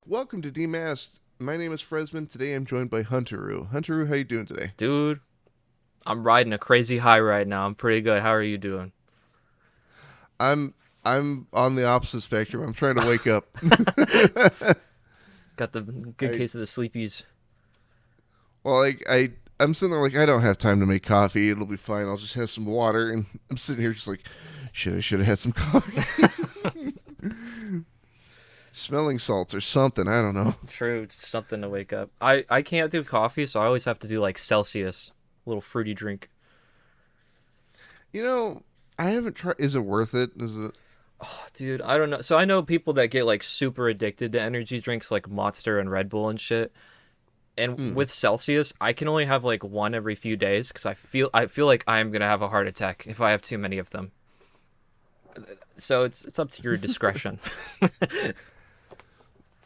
Welcome to Demasked. My name is Fresman. Today I'm joined by Hunteru. Hunteru, how you doing today? Dude, I'm riding a crazy high right now. I'm pretty good. How are you doing? I'm on the opposite spectrum. I'm trying to wake up. Got the good case of the sleepies. Well, I'm sitting there like I don't have time to make coffee. It'll be fine. I'll just have some water. And I'm sitting here just like, should have had some coffee. Smelling salts or something. I don't know. True, it's something to wake up. I can't do coffee, so I always have to do like Celsius, a little fruity drink. You know, I haven't tried. Is it worth it? Is it? Oh, dude, I don't know. So I know people that get like super addicted to energy drinks like Monster and Red Bull and shit. And with Celsius, I can only have like one every few days because I feel like I am gonna have a heart attack if I have too many of them. So it's up to your discretion.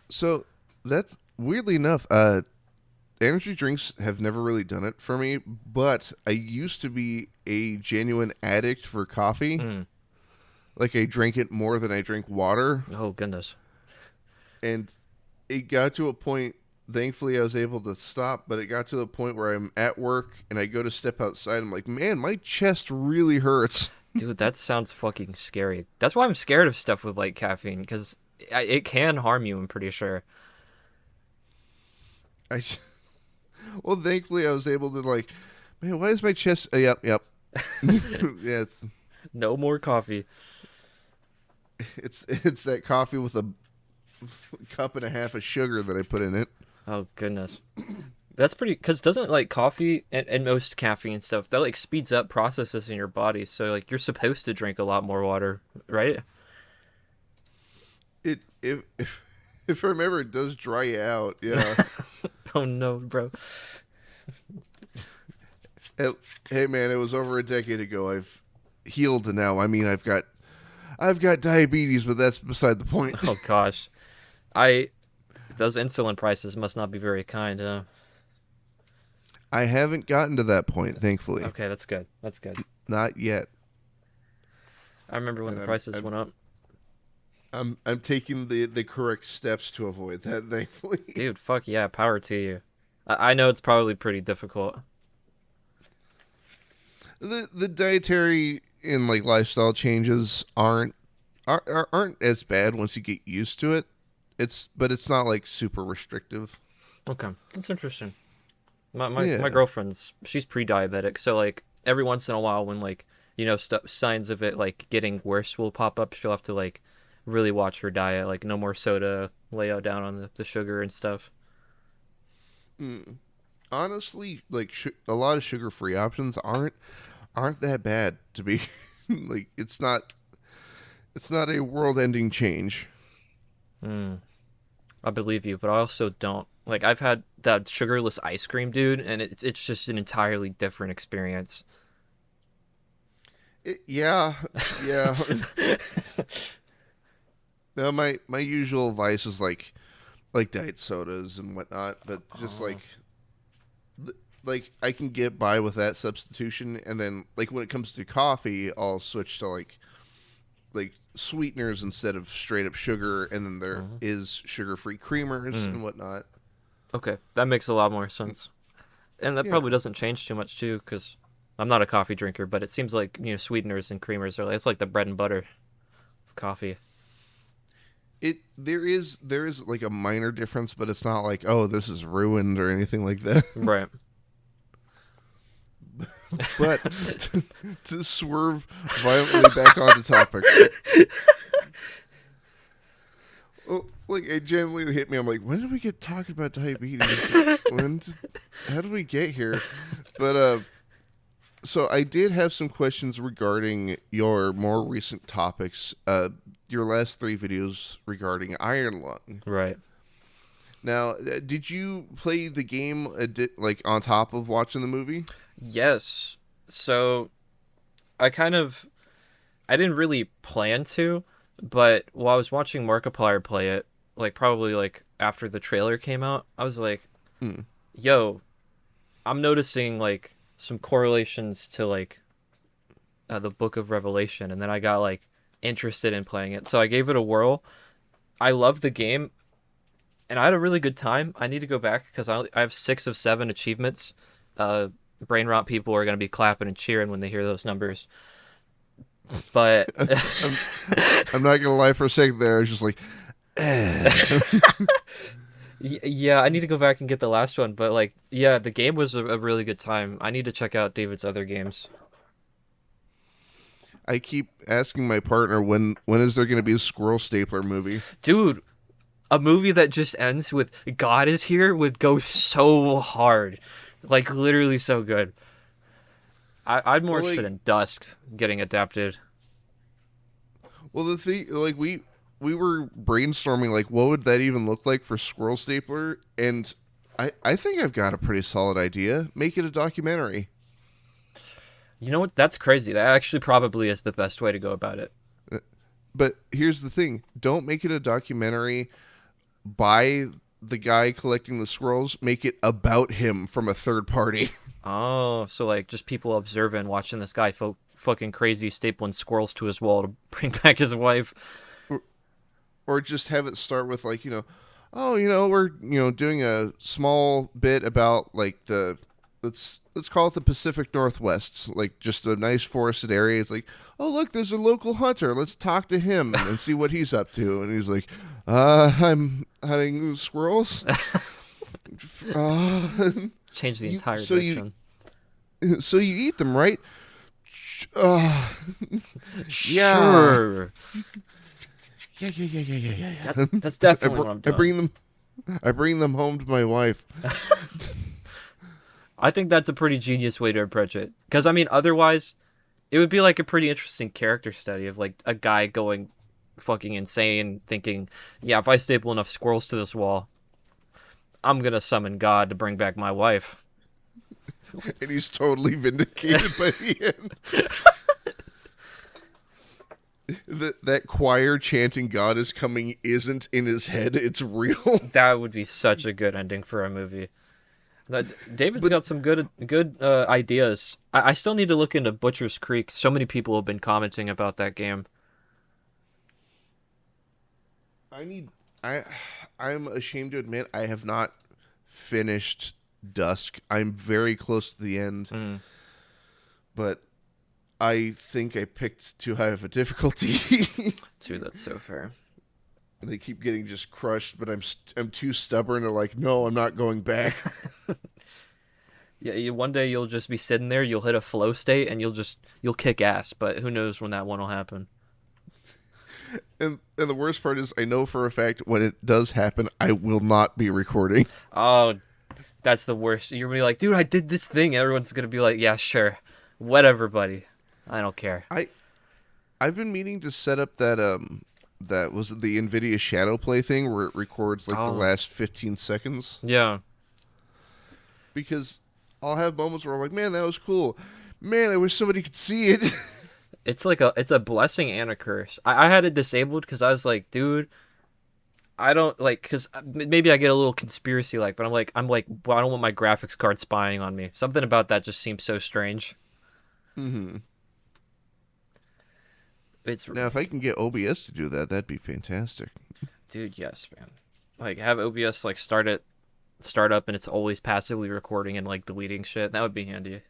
So that's weirdly enough. Energy drinks have never really done it for me, but I used to be a genuine addict for coffee. Like I drank it more than I drink water. Oh goodness. And it got to a point, thankfully I was able to stop, but it got to the point where I'm at work and I go to step outside. I'm like, man, my chest really hurts. Dude, that sounds fucking scary. That's why I'm scared of stuff with like caffeine because it can harm you, I'm pretty sure. Well, thankfully I was able to like, man, why is my chest? Yep. Yeah, it's no more coffee. It's that coffee with a cup and a half of sugar that I put in it. Oh goodness, that's pretty. Because doesn't like coffee and most caffeine stuff that like speeds up processes in your body. So like you're supposed to drink a lot more water, right? If I remember, it does dry you out. Yeah. Oh no, bro. Hey man, it was over a decade ago. I've healed now. I mean, I've got diabetes, but that's beside the point. Oh gosh, those insulin prices must not be very kind, huh? I haven't gotten to that point, thankfully. Okay, that's good. That's good. Not yet. I remember when the prices went up. I'm taking the correct steps to avoid that, thankfully. Dude, fuck yeah, power to you. I know it's probably pretty difficult. The dietary and like lifestyle changes aren't as bad once you get used to it. But it's not like super restrictive. Okay, that's interesting. My girlfriend's she's pre-diabetic, so like every once in a while when like signs of it like getting worse will pop up, she'll have to like really watch her diet, like no more soda, lay out down on the sugar and stuff. Honestly, like a lot of sugar-free options aren't that bad to be like it's not a world-ending change. I believe you, but I also don't. Like I've had that sugarless ice cream, dude, and it's just an entirely different experience. Yeah. No, my usual vice is like diet sodas and whatnot, but just like I can get by with that substitution, and then like when it comes to coffee, I'll switch to like sweeteners instead of straight up sugar, and then there is sugar-free creamers and whatnot. Okay, that makes a lot more sense, and that probably doesn't change too much too, because I'm not a coffee drinker, but it seems like sweeteners and creamers are it's like the bread and butter of coffee. There is like a minor difference, but it's not like, oh, this is ruined or anything like that. Right. But to swerve violently back onto topic. Well, like it genuinely hit me. I'm like, when did we get talking about diabetes? How did we get here? But so I did have some questions regarding your more recent topics. Your last 3 videos regarding Iron Lung. Right. Now, did you play the game like on top of watching the movie? Yes. So I didn't really plan to, but while I was watching Markiplier play it, like probably like after the trailer came out, I was like, yo, I'm noticing like some correlations to like the Book of Revelation, and then I got like interested in playing it. So I gave it a whirl. I love the game, and I had a really good time. I need to go back because I have 6 of 7 achievements. Uh, Brain rot people are gonna be clapping and cheering when they hear those numbers. But I'm not gonna lie, for a second there, I was just like, eh. yeah, I need to go back and get the last one. But like, yeah, the game was a really good time. I need to check out David's other games. I keep asking my partner when is there gonna be a Squirrel Stapler movie? Dude, a movie that just ends with God is here would go so hard. Like, literally so good. I'm more Well, interested like, in Dusk getting adapted. well, the thing, like we were brainstorming, like, what would that even look like for Squirrel Stapler, and I think I've got a pretty solid idea. Make it a documentary. You know what? That's crazy. That actually probably is the best way to go about it. But here's the thing: don't make it a documentary by the guy collecting the squirrels. Make it about him from a third party. Oh, so like just people observing, watching this guy fucking crazy stapling squirrels to his wall to bring back his wife. Or just have it start with, like, oh, we're, doing a small bit about, like, let's call it the Pacific Northwest. It's like just a nice forested area. It's like, oh, look, there's a local hunter. Let's talk to him and see what he's up to. And he's like, I'm hunting squirrels. uh, Change the entire so direction. so you eat them, right? Uh, Sure. Yeah. That's definitely what I'm doing. I bring them home to my wife. I think that's a pretty genius way to approach it. Because, I mean, otherwise, it would be like a pretty interesting character study of like a guy going fucking insane, thinking, yeah, if I staple enough squirrels to this wall, I'm going to summon God to bring back my wife. And he's totally vindicated by the end. That choir chanting "God is coming" isn't in his head; it's real. That would be such a good ending for a movie. David's got some good ideas. I still need to look into Butcher's Creek. So many people have been commenting about that game. I'm ashamed to admit I have not finished Dusk. I'm very close to the end, but I think I picked too high of a difficulty. Dude, that's so fair. And they keep getting just crushed, but I'm too stubborn to, like, no, I'm not going back. Yeah, one day you'll just be sitting there, you'll hit a flow state, and you'll kick ass. But who knows when that one will happen? And the worst part is, I know for a fact when it does happen, I will not be recording. Oh, that's the worst. You're gonna be like, dude, I did this thing. Everyone's gonna be like, yeah, sure, whatever, buddy. I don't care. I've been meaning to set up that was the NVIDIA Shadow Play thing where it records like the last 15 seconds. Yeah. Because I'll have moments where I'm like, man, that was cool. Man, I wish somebody could see it. It's a blessing and a curse. I had it disabled because I was like, dude, I don't like, because maybe I get a little conspiracy like, but I'm like, well, I don't want my graphics card spying on me. Something about that just seems so strange. Mm-hmm. It's Now, if I can get OBS to do that, that'd be fantastic. Dude, yes, man. Like, have OBS like start up and it's always passively recording and like deleting shit. That would be handy.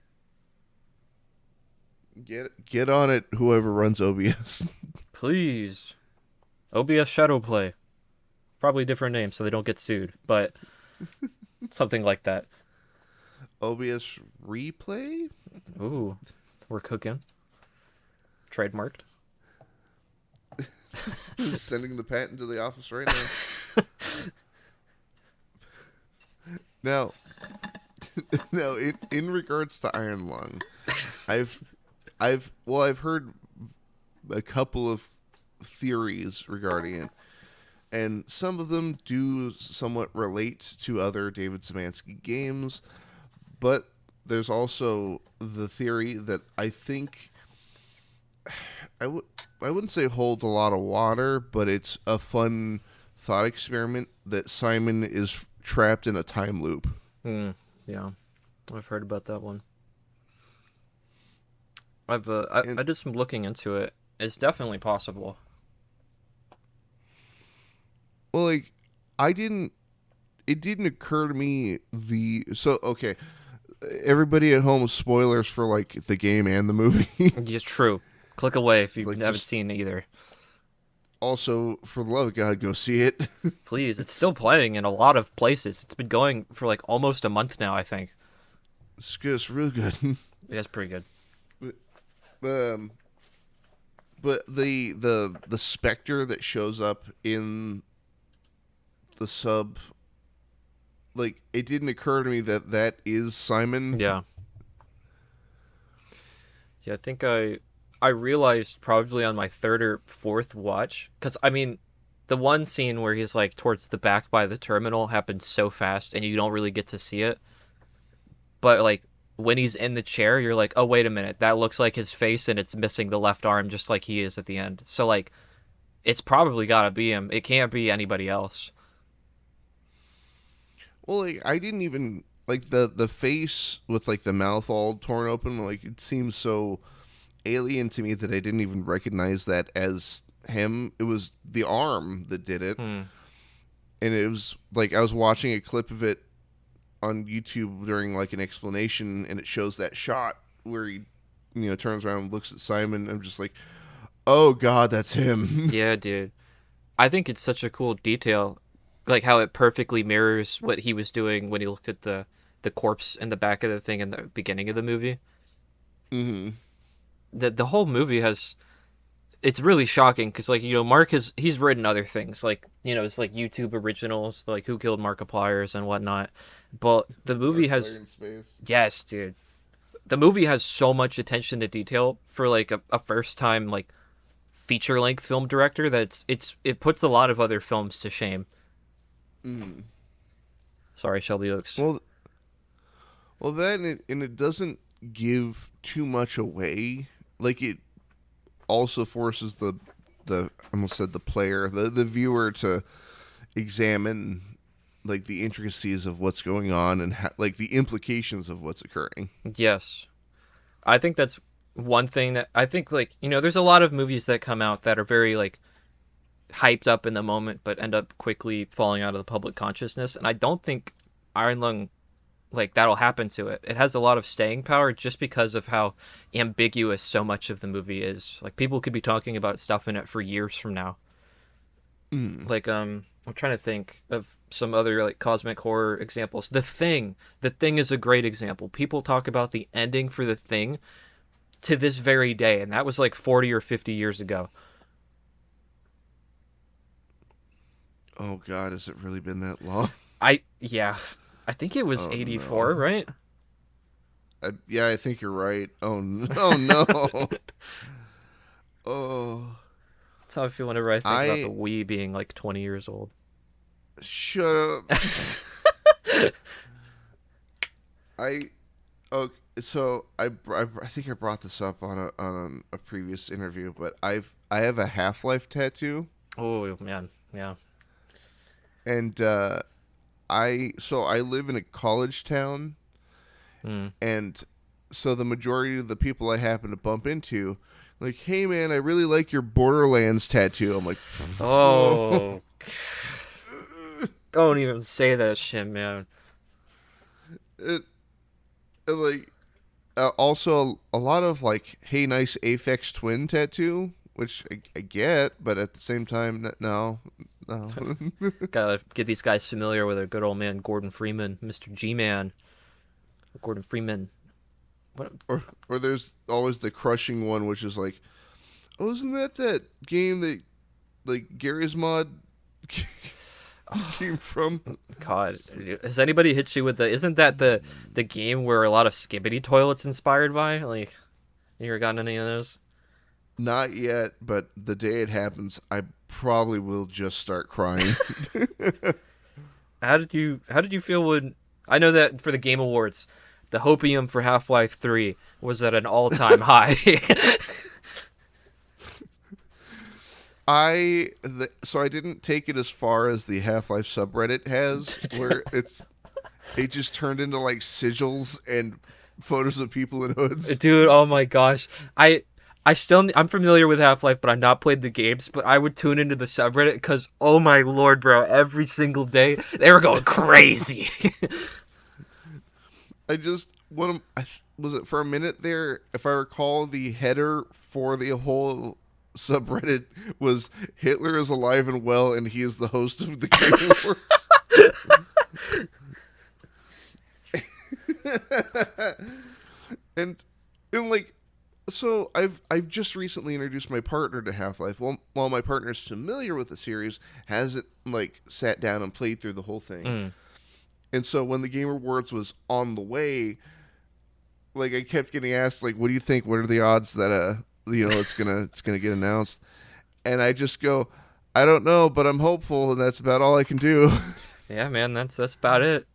Get on it, whoever runs OBS. Please. OBS Shadowplay. Probably a different name so they don't get sued, but something like that. OBS Replay? Ooh, we're cooking. Trademarked. Sending the patent to the office right now. Now, in regards to Iron Lung, I've heard a couple of theories regarding it, and some of them do somewhat relate to other David Demasked games, but there's also the theory that I think I wouldn't say holds a lot of water, but it's a fun thought experiment that Simon is trapped in a time loop. Yeah, I've heard about that one. I did some looking into it. It's definitely possible. Well, like, I didn't. It didn't occur to me okay. Everybody at home, spoilers for like the game and the movie. Just true. Click away if you Like, haven't just seen either. also for the love of God, go see it. Please, it's still playing in a lot of places. It's been going for like almost a month now, I think. It's good. It's real good. Yeah, it's pretty good. Um, but the specter that shows up in the sub, like, it didn't occur to me that is Simon. Yeah. Yeah, I think I realized probably on my third or fourth watch, because I mean, the one scene where he's like towards the back by the terminal happens so fast and you don't really get to see it. But like when he's in the chair, you're like, oh wait a minute, that looks like his face and it's missing the left arm just like he is at the end. So like, it's probably gotta be him. It can't be anybody else. Well, like, I didn't even like the face with like the mouth all torn open. Like, it seems so alien to me that I didn't even recognize that as him. It was the arm that did it, Hmm. and it was like I was watching a clip of it on YouTube during like an explanation, and it shows that shot where he, turns around and looks at Simon. I'm just like, oh God, that's him. Yeah, dude. I think it's such a cool detail, like how it perfectly mirrors what he was doing when he looked at the corpse in the back of the thing in the beginning of the movie. hmm The whole movie has, it's really shocking because like Mark he's written other things like it's like YouTube originals like Who Killed Markiplier's and whatnot, but the movie has, yes, dude, the movie has so much attention to detail for like a first time like feature length film director that it puts a lot of other films to shame. Mm. Sorry, Shelby Oaks. Well, and it doesn't give too much away. Like, it also forces the I almost said the player, the viewer to examine like the intricacies of what's going on and like the implications of what's occurring. Yes. I think that's one thing that I think like, there's a lot of movies that come out that are very like hyped up in the moment but end up quickly falling out of the public consciousness, and I don't think Iron Lung, like, that'll happen to it. It has a lot of staying power just because of how ambiguous so much of the movie is. Like, people could be talking about stuff in it for years from now. Mm. Like, I'm trying to think of some other like cosmic horror examples. The Thing. The Thing is a great example. People talk about the ending for The Thing to this very day, and that was like 40 or 50 years ago. Oh God, has it really been that long? Yeah. I think it was Oh 84, no. right? Yeah, I think you're right. Oh no. Oh no. Oh. That's how I feel whenever I think about the I Wii being like 20 years old. shut up. I oh so I think I brought this up on a previous interview, but I have a Half-Life tattoo, Oh man, yeah. and I live in a college town, Mm. and so the majority of the people I happen to bump into, like, hey man, I really like your Borderlands tattoo. I'm like, Oh, don't even say that shit, man. it, like, also a lot of like, hey, nice Aphex Twin tattoo, which I get, but at the same time, no. Gotta get these guys familiar with a good old man, Gordon Freeman, Mr. G-Man. Gordon Freeman. What? Or there's always the crushing one, which is like, oh, isn't that game that like Gary's mod came from? God, has anybody hit you with isn't that the game where a lot of Skibbity toilets inspired by? Like, you ever gotten any of those? Not yet, but the day it happens, I probably will just start crying. How did you feel when I know that for the Game Awards, the hopium for Half-Life 3 was at an all-time high. So I didn't take it as far as the Half-Life subreddit has, where it just turned into like sigils and photos of people in hoods. Dude, oh my gosh. I'm familiar with Half-Life, but I've not played the games, but I would tune into the subreddit because, oh my lord, bro, every single day they were going crazy. I just was it for a minute there, if I recall, the header for the whole subreddit was Hitler is alive and well and he is the host of the Game Awards. and like, so I've just recently introduced my partner to Half-Life. Well, while my partner's familiar with the series, hasn't like sat down and played through the whole thing. And so when the Game Awards was on the way, like I kept getting asked, like, "What do you think? What are the odds that it's gonna get announced?" And I just go, "I don't know, but I'm hopeful, and that's about all I can do." Yeah, man, that's about it.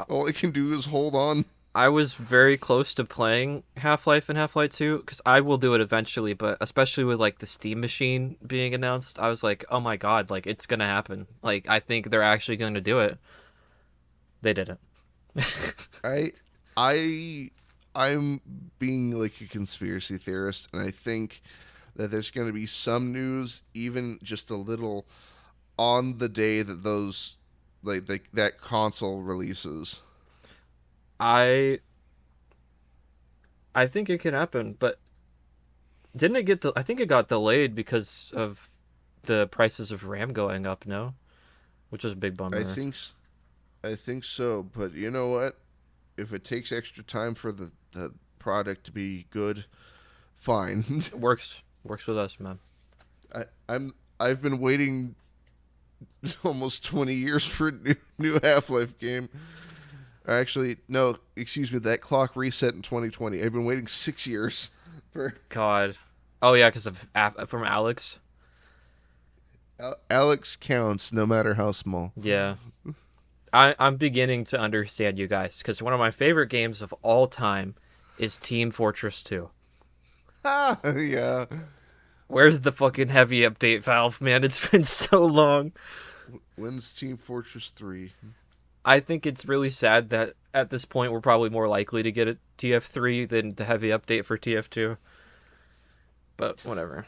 All I can do is hold on. I was very close to playing Half-Life and Half-Life 2 because I will do it eventually, but especially with like the Steam machine being announced, I was like, "Oh my god, like it's gonna happen!" Like I think they're actually going to do it. They didn't. I'm being like a conspiracy theorist, and I think that there's going to be some news, even just a little, on the day that those that console releases. I think it can happen, but didn't it get? I think it got delayed because of the prices of RAM going up. No, which was a big bummer. I think so, but you know what? If it takes extra time for the product to be good, fine. works with us, man. I've been waiting almost 20 years for a new Half-Life game. Actually, no, excuse me. That clock reset in 2020. I've been waiting 6 years for God. Oh yeah, because of from Alex. Alex counts, no matter how small. Yeah. I'm beginning to understand you guys because one of my favorite games of all time is Team Fortress 2. Ah, yeah. Where's the fucking heavy update, Valve? Man, it's been so long. When's Team Fortress 3? I think it's really sad that at this point we're probably more likely to get a TF3 than the heavy update for TF2. But whatever.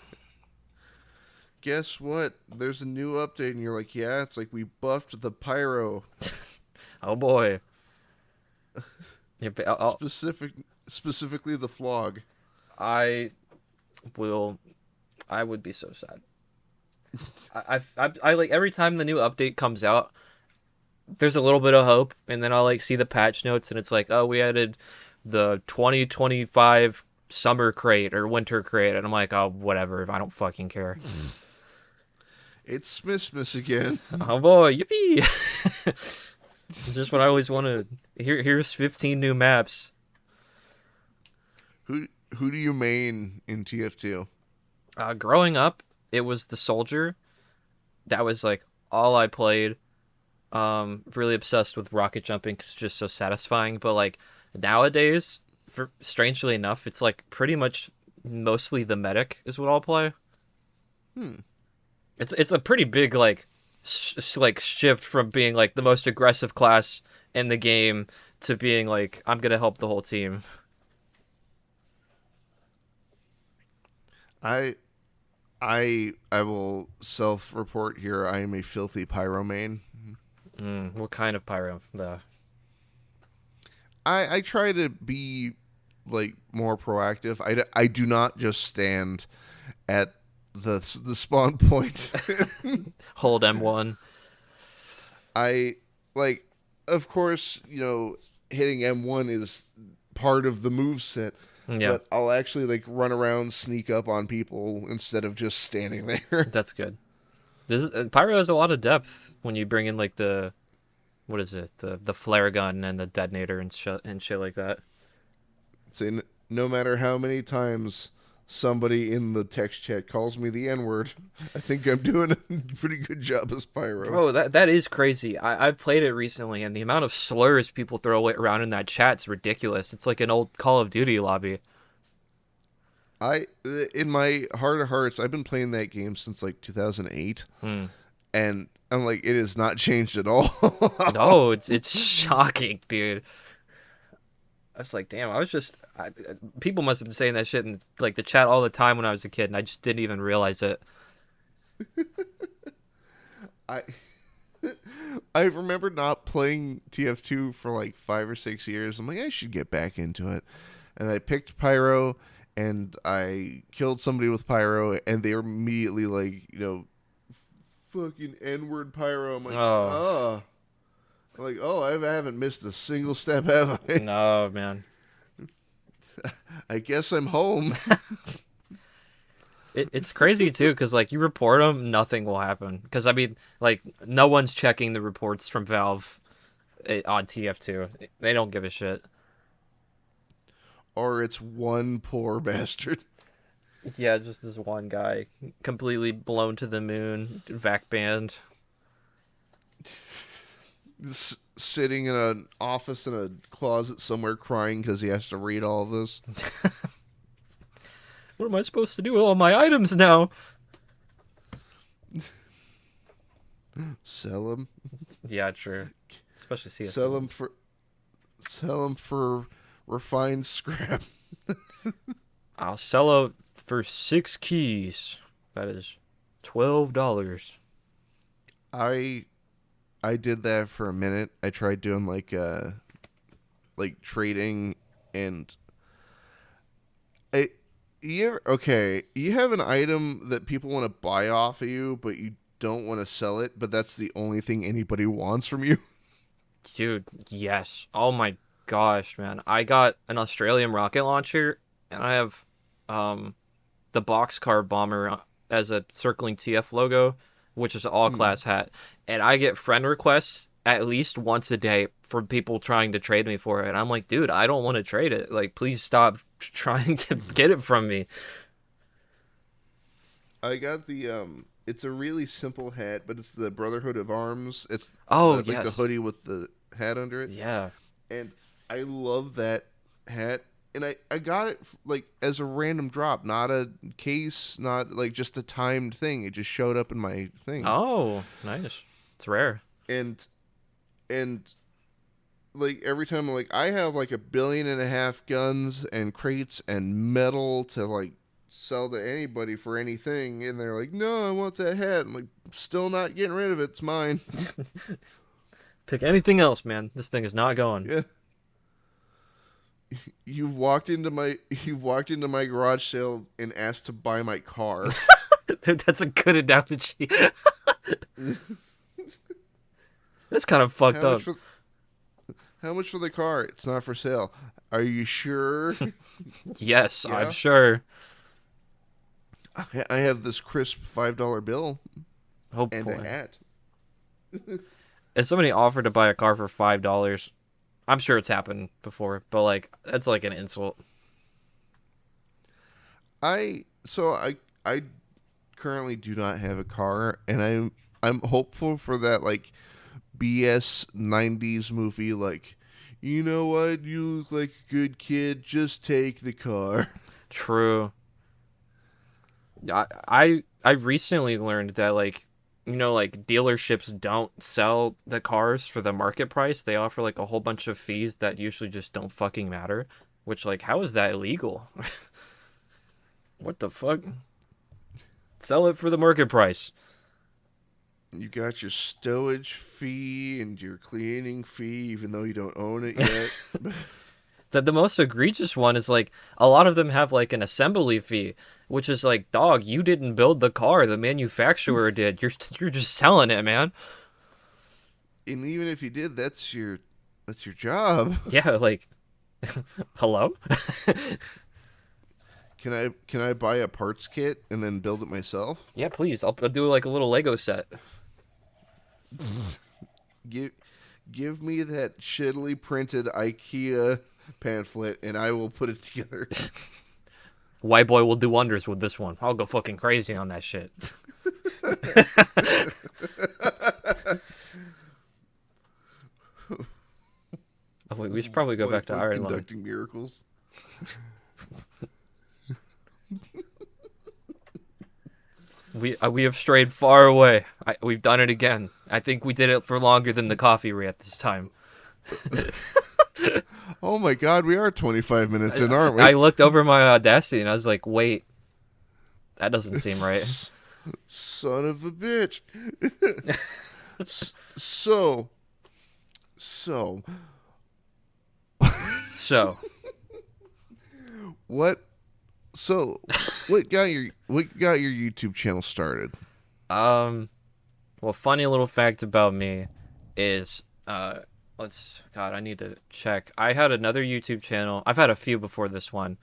Guess what? There's a new update, and you're like, yeah, it's like we buffed the pyro. Oh boy. Yeah, specifically the flog. I would be so sad. I like every time the new update comes out, there's a little bit of hope, and then I'll like see the patch notes, and it's like, oh, we added the 2025 summer crate or winter crate, and I'm like, oh, whatever, I don't fucking care. It's Smith again. Oh boy, yippee! Just what I always wanted. Here's 15 new maps. Who do you main in TF2? Growing up, it was the soldier. That was like all I played. Really obsessed with rocket jumping 'cause it's just so satisfying. But like nowadays, strangely enough, it's like pretty much mostly the medic is what I'll play. It's a pretty big like shift from being like the most aggressive class in the game to being like I'm gonna help the whole team. I will self-report here. I am a filthy pyro main. What kind of pyro though? I try to be like more proactive. I do not just stand at the spawn point. Hold M1. I like, of course, hitting M1 is part of the moveset. Yeah. But I'll actually like run around, sneak up on people instead of just standing there. That's good. Pyro has a lot of depth when you bring in like the flare gun and the detonator and shit like that. So no matter how many times somebody in the text chat calls me the N-word, I think I'm doing a pretty good job as Pyro. Bro, that is crazy. I've played it recently, and the amount of slurs people throw around in that chat's ridiculous. It's like an old Call of Duty lobby. In my heart of hearts, I've been playing that game since like 2008, and I'm like, it has not changed at all. No, it's shocking, dude. was like, damn, people must have been saying that shit in like the chat all the time when I was a kid, and I just didn't even realize it. I I remember not playing TF2 for like 5 or 6 years. I'm like, I should get back into it. And I picked Pyro, and I killed somebody with Pyro, and they were immediately like, fucking N-word Pyro. I'm like, Oh, oh. I'm like, oh, I haven't missed a single step, have I? no, man. I guess I'm home. It's crazy too, because like you report them, nothing will happen. Because I mean, like no one's checking the reports from Valve on TF2. They don't give a shit. Or it's one poor bastard. Yeah, just this one guy, completely blown to the moon, vac banned. Sitting in an office in a closet somewhere crying because he has to read all of this. What am I supposed to do with all my items now? Sell them. Yeah, true. Especially CS. Sell them for refined scrap. I'll sell it for 6 keys. That is $12. I did that for a minute. I tried doing like trading, and you have an item that people want to buy off of you, but you don't want to sell it, but that's the only thing anybody wants from you. Dude, yes. Oh my gosh, man. I got an Australian rocket launcher, and I have the boxcar bomber as a circling TF logo, which is an all-class hat. And I get friend requests at least once a day from people trying to trade me for it. And I'm like, dude, I don't want to trade it. Like, please stop trying to get it from me. I got it's a really simple hat, but it's the Brotherhood of Arms. It's yes. Like the hoodie with the hat under it. Yeah. And I love that hat. And I got it like as a random drop, not a case, not like just a timed thing. It just showed up in my thing. Oh, nice. It's rare. And like every time I'm like, I have like 1.5 billion guns and crates and metal to like sell to anybody for anything, and they're like, no, I want that hat. I'm like, still not getting rid of it. It's mine. Pick anything else, man. This thing is not going. Yeah. You've walked into my garage sale and asked to buy my car. That's a good analogy. That's kind of fucked up. How much for the car? It's not for sale. Are you sure? Yes, Yeah? I'm sure. I have this crisp $5 bill Oh and boy. a hat. If somebody offered to buy a car for $5, I'm sure it's happened before, but like that's like an insult. I currently do not have a car, and I'm hopeful for that like BS 90s movie, like, you know what, you look like a good kid, just take the car. True. I recently learned that like like dealerships don't sell the cars for the market price. They offer like a whole bunch of fees that usually just don't fucking matter. Which like how is that illegal? What the fuck? Sell it for the market price. You got your stowage fee and your cleaning fee, even though you don't own it yet. The most egregious one is like a lot of them have like an assembly fee, which is like, dog, you didn't build the car, the manufacturer did. You're just selling it, man. And even if you did, that's your job. Yeah, like hello? Can I buy a parts kit and then build it myself? Yeah, please. I'll do like a little Lego set. Give me that shittily printed IKEA pamphlet and I will put it together. White boy will do wonders with this one. I'll go fucking crazy on that shit. Oh wait, we should probably go back to Iron Man. Conducting miracles. We have strayed far away. We've done it again. I think we did it for longer than the coffee rate this time. Oh my God, we are 25 minutes in, aren't we? I looked over my Audacity and I was like, wait, that doesn't seem right. Son of a bitch. So, so, So, what? So, what got your YouTube channel started? well, funny little fact about me is, I need to check. I had another YouTube channel. I've had a few before this one,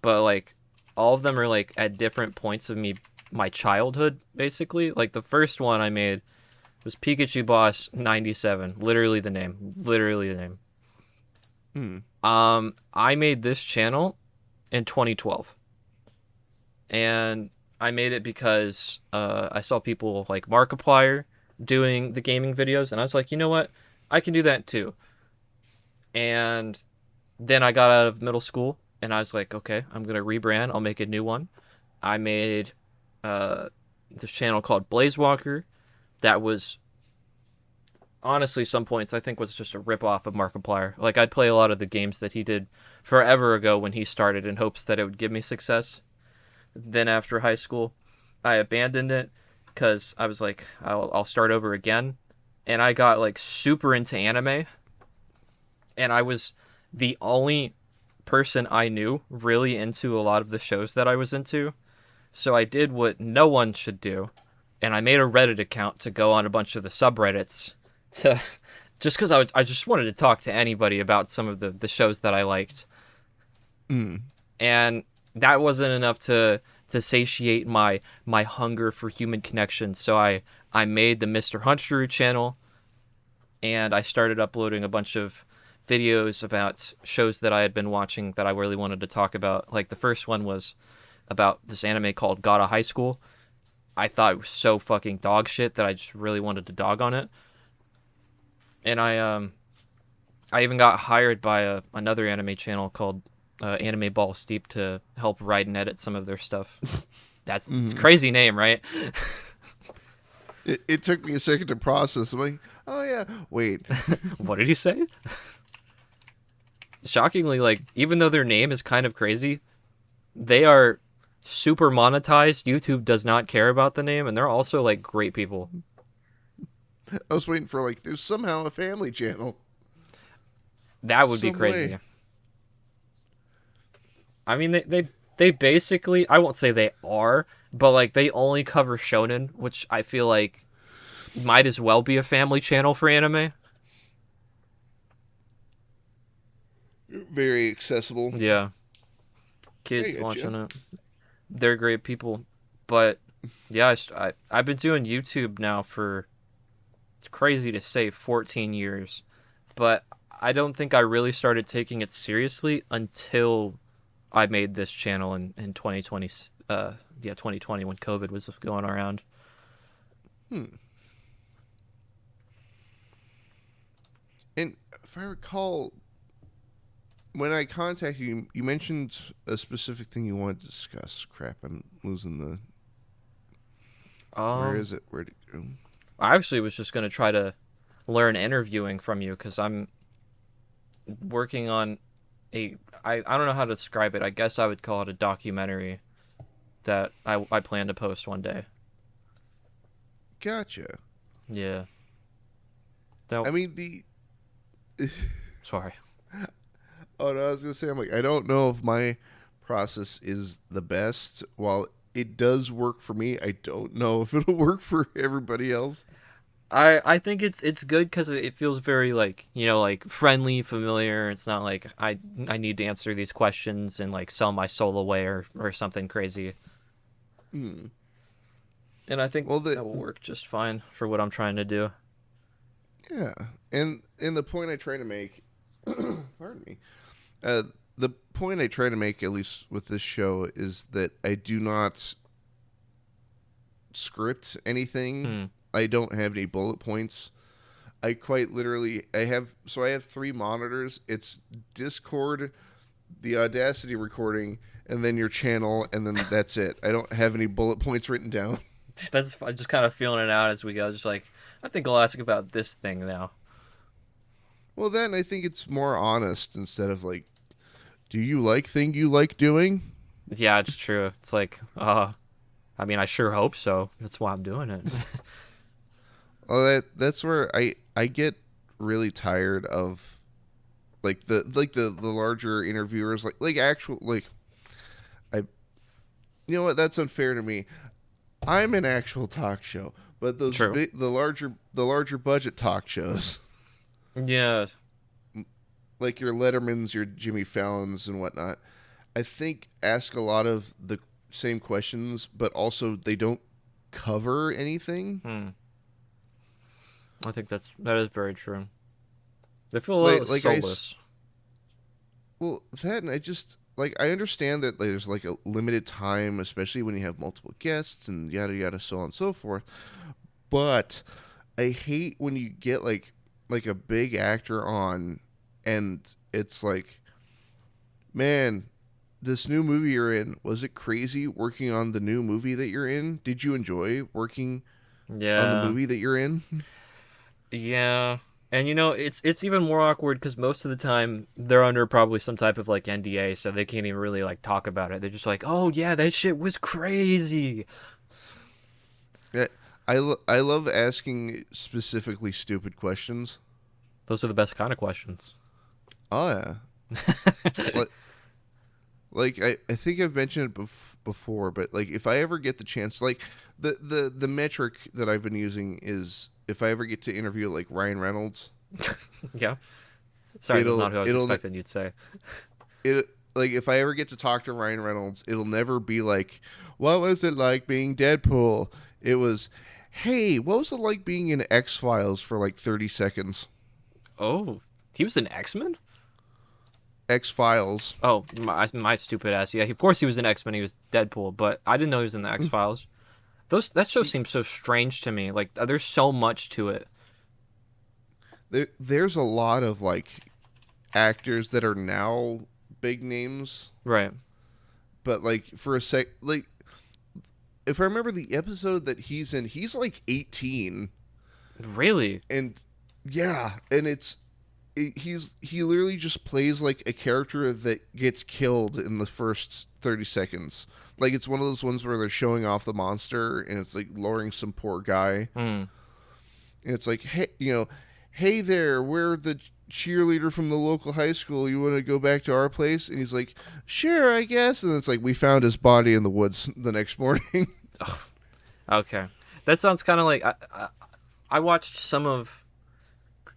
but like, all of them are like at different points of my childhood, basically. Like the first one I made was Pikachu Boss 97, literally the name. I made this channel in 2012, and I made it because I saw people like Markiplier doing the gaming videos, and I was like, you know what, I can do that too. And then I got out of middle school, and I was like, okay, I'm gonna rebrand. I'll make a new one. I made this channel called Blazewalker. That was honestly, some points I think was just a ripoff of Markiplier. Like I'd play a lot of the games that he did forever ago when he started in hopes that it would give me success. Then after high school, I abandoned it because I was like, I'll start over again. And I got like super into anime, and I was the only person I knew really into a lot of the shows that I was into. So I did what no one should do, and I made a Reddit account to go on a bunch of the subreddits to just because I just wanted to talk to anybody about some of the shows that I liked. And that wasn't enough to satiate my hunger for human connection. So I made the Mr. Hunteru channel, and I started uploading a bunch of videos about shows that I had been watching that I really wanted to talk about. Like the first one was about this anime called God of High School. I thought it was so fucking dog shit that I just really wanted to dog on it. And I even got hired by another anime channel called Anime Ball Steep to help write and edit some of their stuff. It's a crazy name, right? It took me a second to process. I'm like, oh yeah, wait. What did he say? Shockingly, like, even though their name is kind of crazy, they are super monetized. YouTube does not care about the name, and they're also like great people. I was waiting for like there's somehow a family channel. That would be crazy. Way. I mean, they basically, I won't say they are, but like they only cover shonen, which I feel like might as well be a family channel for anime. Very accessible. Yeah. Kids watching it. They're great people. But yeah, I've been doing YouTube now for, it's crazy to say, 14 years. But I don't think I really started taking it seriously until I made this channel in 2020. 2020 when COVID was going around. And if I recall, when I contacted you, you mentioned a specific thing you wanted to discuss. Crap, I'm losing the... Where is it? Where'd it go? I actually was just going to try to learn interviewing from you because I'm working on I don't know how to describe it. I guess I would call it a documentary that I plan to post one day. Gotcha. Yeah. I mean, Sorry. Oh, no, I was going to say, I'm like, I don't know if my process is the best. While it does work for me, I don't know if it'll work for everybody else. I think it's good because it feels very like, like friendly, familiar. It's not like I need to answer these questions and like sell my soul away or something crazy. And I think that will work just fine for what I'm trying to do. Yeah, and the point I try to make, pardon me, the point I try to make, at least with this show, is that I do not script anything. I don't have any bullet points. I quite literally, I have 3 monitors. It's Discord, the Audacity recording, and then your channel, and then that's it. I don't have any bullet points written down. I'm just kind of feeling it out as we go. Just like, I think I'll ask about this thing now. Well, then I think it's more honest instead of like, do you like thing you like doing? Yeah, it's true. It's like, I mean, I sure hope so. That's why I'm doing it. Oh, that's where I get really tired of the larger interviewers like actual like I you know what, that's unfair to me. I'm an actual talk show, but True. the larger budget talk shows Yeah. like your Lettermans, your Jimmy Fallons and whatnot, I think ask a lot of the same questions, but also they don't cover anything. Hmm. I think that is very true. They feel a little Like soulless. well, that and I just like I understand that there's like a limited time, especially when you have multiple guests and yada yada so on and so forth. But I hate when you get like a big actor on, and it's like, man, this new movie you're in, was it crazy working on the new movie that you're in? Did you enjoy working on the Yeah. movie that you're in? Yeah. And it's even more awkward because most of the time they're under probably some type of like NDA, so they can't even really like talk about it. They're just like, "Oh yeah, that shit was crazy." Yeah, I love asking specifically stupid questions. Those are the best kind of questions. Oh yeah. Like, I think I've mentioned it before, but like if I ever get the chance, like the metric that I've been using is if I ever get to interview like Ryan Reynolds, Yeah. Sorry, that's not who I was it'll expecting you'd say. it like if I ever get to talk to Ryan Reynolds, it'll never be like, what was it like being Deadpool? It was, hey, what was it like being in X-Files for like 30 seconds? Oh, he was in X-Men? X-Files. Oh, my stupid ass. Yeah, of course he was in X-Men. He was Deadpool, but I didn't know he was in the X-Files. That show seems so strange to me. Like there's so much to it. There's a lot of like actors that are now big names, Right. but like for a sec, like if I remember the episode that he's in, he's like 18, Really? and yeah, and he literally just plays like a character that gets killed in the first 30 seconds. Like it's one of those ones where they're showing off the monster and it's like lowering some poor guy. Hmm. And it's like, hey, hey there, we're the cheerleader from the local high school. You want to go back to our place? And he's like, sure, I guess. And it's like, we found his body in the woods the next morning. Okay. That sounds kind of like I watched some of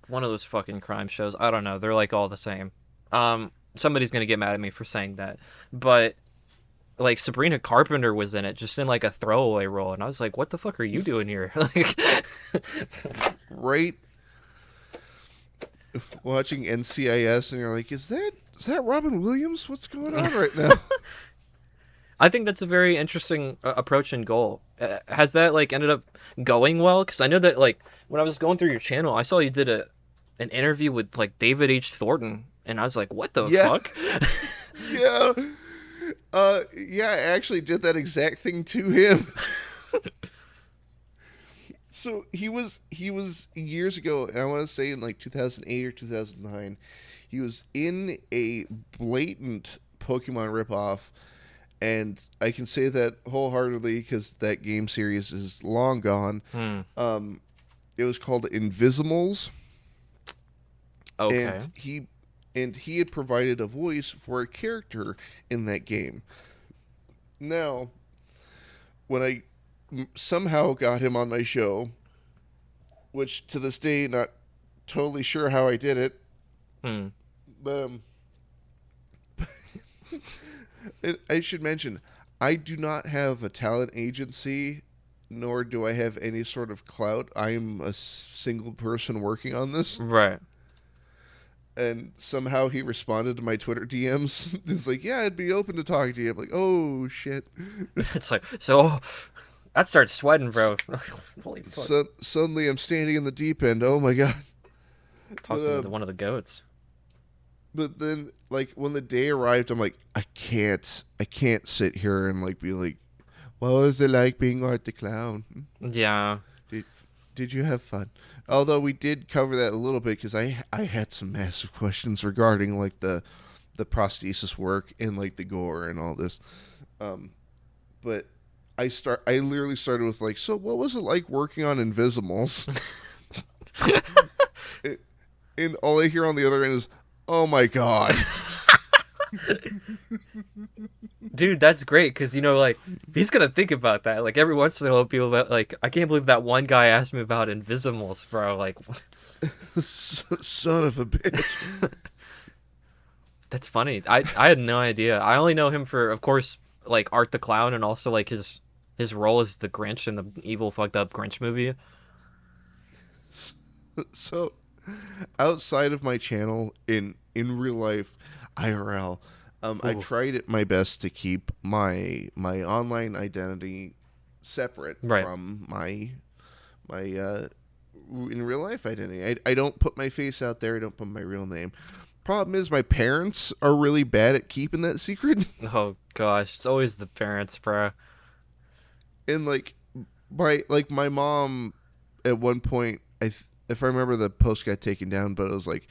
one of those fucking crime shows. I don't know. They're like all the same. Somebody's gonna get mad at me for saying that, but like Sabrina Carpenter was in it, just in like a throwaway role, and I was like, "What the fuck are you doing here?" Like, Right? Watching NCIS, and you're like, is that Robin Williams? What's going on right now? I think that's a very interesting approach and goal. Has that like ended up going well? Because I know that like when I was going through your channel, I saw you did an interview with like David H. Thornton, and I was like, "What the Yeah. fuck?" Yeah. Yeah, I actually did that exact thing to him. So he was years ago, and I want to say in like 2008 or 2009, he was in a blatant Pokemon ripoff, and I can say that wholeheartedly because that game series is long gone. Hmm. It was called Invisimals, Okay. and he had provided a voice for a character in that game. Now, when I somehow got him on my show, which to this day not totally sure how I did it, Hmm. but I should mention I do not have a talent agency, nor do I have any sort of clout. I'm a single person working on this, Right. and somehow he responded to my Twitter DMs. He's like, "Yeah, I'd be open to talking to you." I'm like, "Oh shit!" It's like so. That starts sweating, bro. Holy fuck. Suddenly, I'm standing in the deep end. Oh my god! Talking to one of the goats. But then, like when the day arrived, I'm like, I can't sit here and like be like, "What was it like being Art the Clown? Yeah. Did you have fun?" Although we did cover that a little bit because I had some massive questions regarding like the prosthesis work and like the gore and all this. But I literally started with like, so what was it like working on Invisimals? And all I hear on the other end is, oh my god. Dude, that's great because like he's gonna think about that. Like every once in a while, people like, I can't believe that one guy asked me about Invisimals, bro. Like, Son of a bitch. that's funny. I had no idea. I only know him for, of course, like Art the Clown, and also like his role as the Grinch in the evil fucked up Grinch movie. So, outside of my channel in real life, IRL, I tried my best to keep my online identity separate Right. from my in real life identity. I don't put my face out there. I don't put my real name. Problem is, my parents are really bad at keeping that secret. Oh gosh, it's always the parents, bro. And like my mom at one point, if I remember, the post got taken down, but it was like,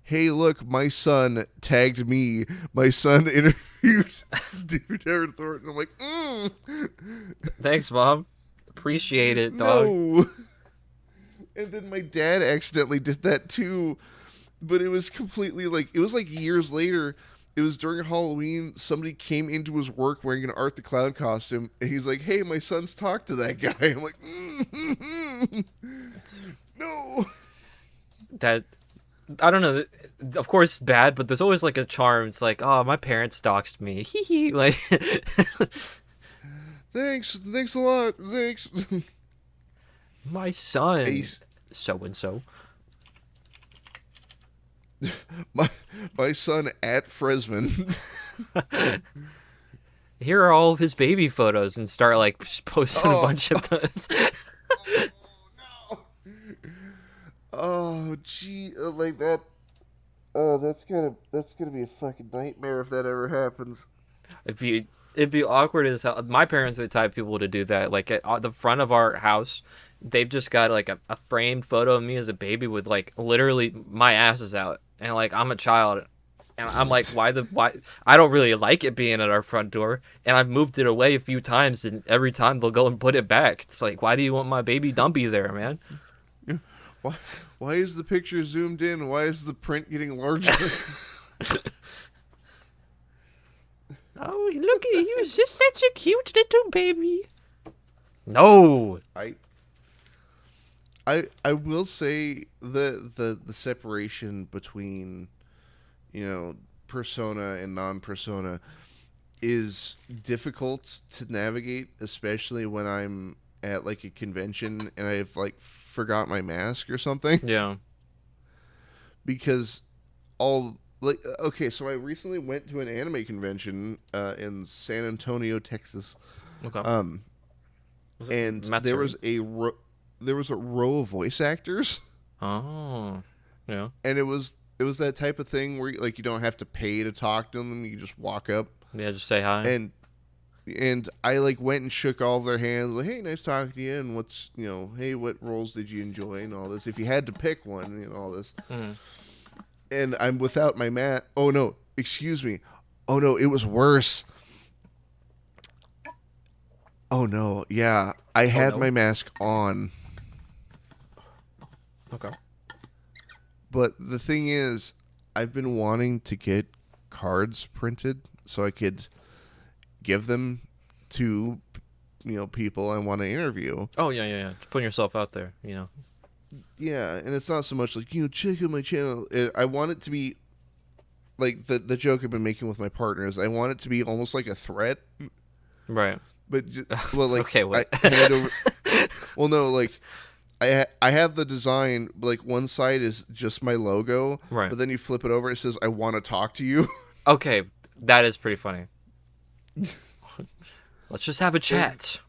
hey, look, my son tagged me. My son interviewed David Howard Thornton. I'm like, Thanks, Mom. Appreciate it, dog. no. And then my dad accidentally did that too. But it was completely like, it was like years later. It was during Halloween. Somebody came into his work wearing an Art the Clown costume. And he's like, hey, my son's talked to that guy. I'm like, no. That, I don't know. Of course, bad, but there's always like a charm. It's like, oh, my parents doxed me. Hee hee. Like, thanks a lot. Thanks. My son, so and so. My son at Fresman. Here are all of his baby photos, and start like posting a bunch of those. Oh no! Oh gee, like that. Oh, that's gonna be a fucking nightmare if that ever happens. It'd be awkward as hell. My parents are the type of people to do that. Like at the front of our house, they've just got like a framed photo of me as a baby with like literally my ass is out, and like I'm a child, and I'm like, why I don't really like it being at our front door, and I've moved it away a few times, and every time they'll go and put it back. It's like, why do you want my baby dumpy there, man? Why is the picture zoomed in? Why is the print getting larger? Oh, look at you! Just such a cute little baby. No. I will say the separation between, persona and non-persona is difficult to navigate, especially when I'm at like a convention and I've like forgot my mask or something. Yeah. Because so I recently went to an anime convention in San Antonio, Texas. Okay. And there was a row of voice actors. Oh. Yeah. And it was that type of thing where you don't have to pay to talk to them, and you just walk up. Yeah, just say hi. And I like went and shook all of their hands, like, hey, nice talking to you, and what's hey, what roles did you enjoy, and all this. If you had to pick one, and all this. Mm-hmm. And I'm without my mat. Oh no, excuse me. Oh no, it was worse. Oh no, yeah, I had my mask on. Okay. But the thing is, I've been wanting to get cards printed so I could give them to people I want to interview. Oh yeah. Just putting yourself out there, Yeah, and it's not so much like, check out my channel. I want it to be like the joke I've been making with my partners. I want it to be almost like a threat. Right. But like okay, wait. Well, no, like I have the design. Like one side is just my logo, right? But then you flip it over, it says, "I want to talk to you." Okay, that is pretty funny. Let's just have a chat.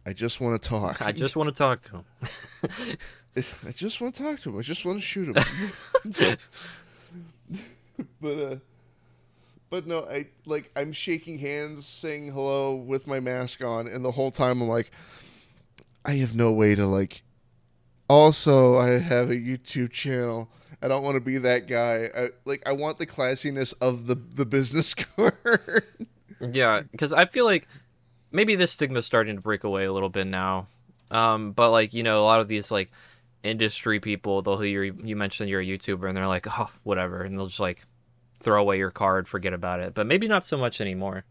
I just want to talk. I just want to talk to him. I just want to talk to him. I just want to shoot him. But no, I'm shaking hands, saying hello with my mask on, and the whole time I'm like, I have no way to Also, I have a YouTube channel. I don't want to be that guy. I want the classiness of the business card. Yeah, because I feel like maybe this stigma's starting to break away a little bit now. But like, you know, a lot of these like industry people, they'll hear you mention you're a YouTuber and they're like, oh, whatever, and they'll just like throw away your card, forget about it. But maybe not so much anymore.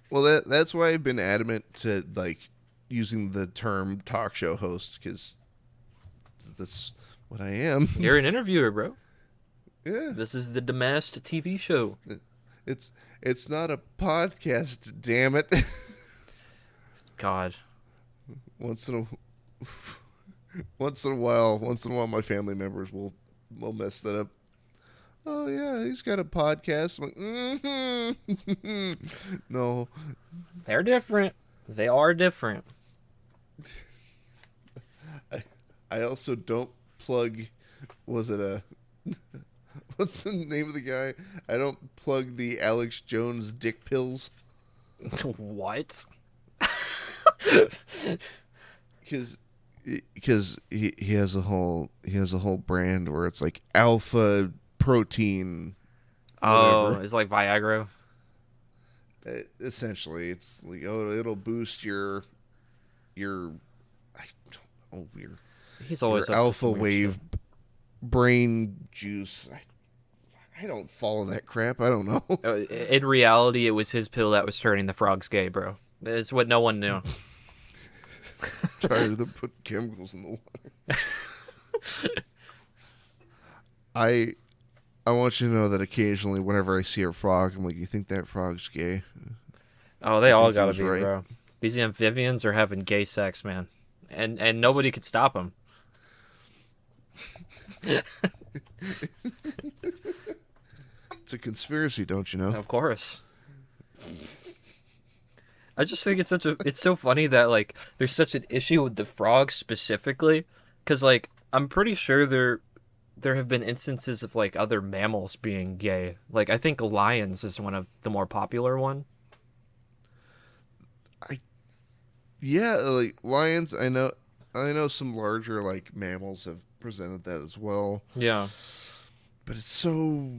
Well, that's why I've been adamant to like using the term talk show host, because that's what I am. You're an interviewer, bro. Yeah, This is the Demasked TV show. it's not a podcast, damn it. God. once in a once in a while, my family members will mess that up. Oh yeah, he's got a podcast. I'm like, no. They're different. They are different. I also don't plug. Was it a? What's the name of the guy? I don't plug the Alex Jones dick pills. What? Because he has a whole brand where it's like alpha protein. Oh, Whatever. it's like Viagra. Essentially, it's like, oh, it'll boost your I don't know, He's always your up to alpha some weird wave shit. brain juice. I don't follow that crap. I don't know. In reality, it was his pill that was turning the frogs gay, bro. It's what no one knew. Tired of them putting chemicals in the water. I want you to know that occasionally, whenever I see a frog, I'm like, "You think that frog's gay?" Oh, they all think he gotta was be, right. bro. These amphibians are having gay sex, man, and nobody could stop them. It's a conspiracy, don't you know? Of course. I just think it's so funny that like there's such an issue with the frogs specifically, because like I'm pretty sure there have been instances of like other mammals being gay. Like I think lions is one of the more popular one. Yeah, like lions. I know some larger like mammals have presented that as well, Yeah. but it's so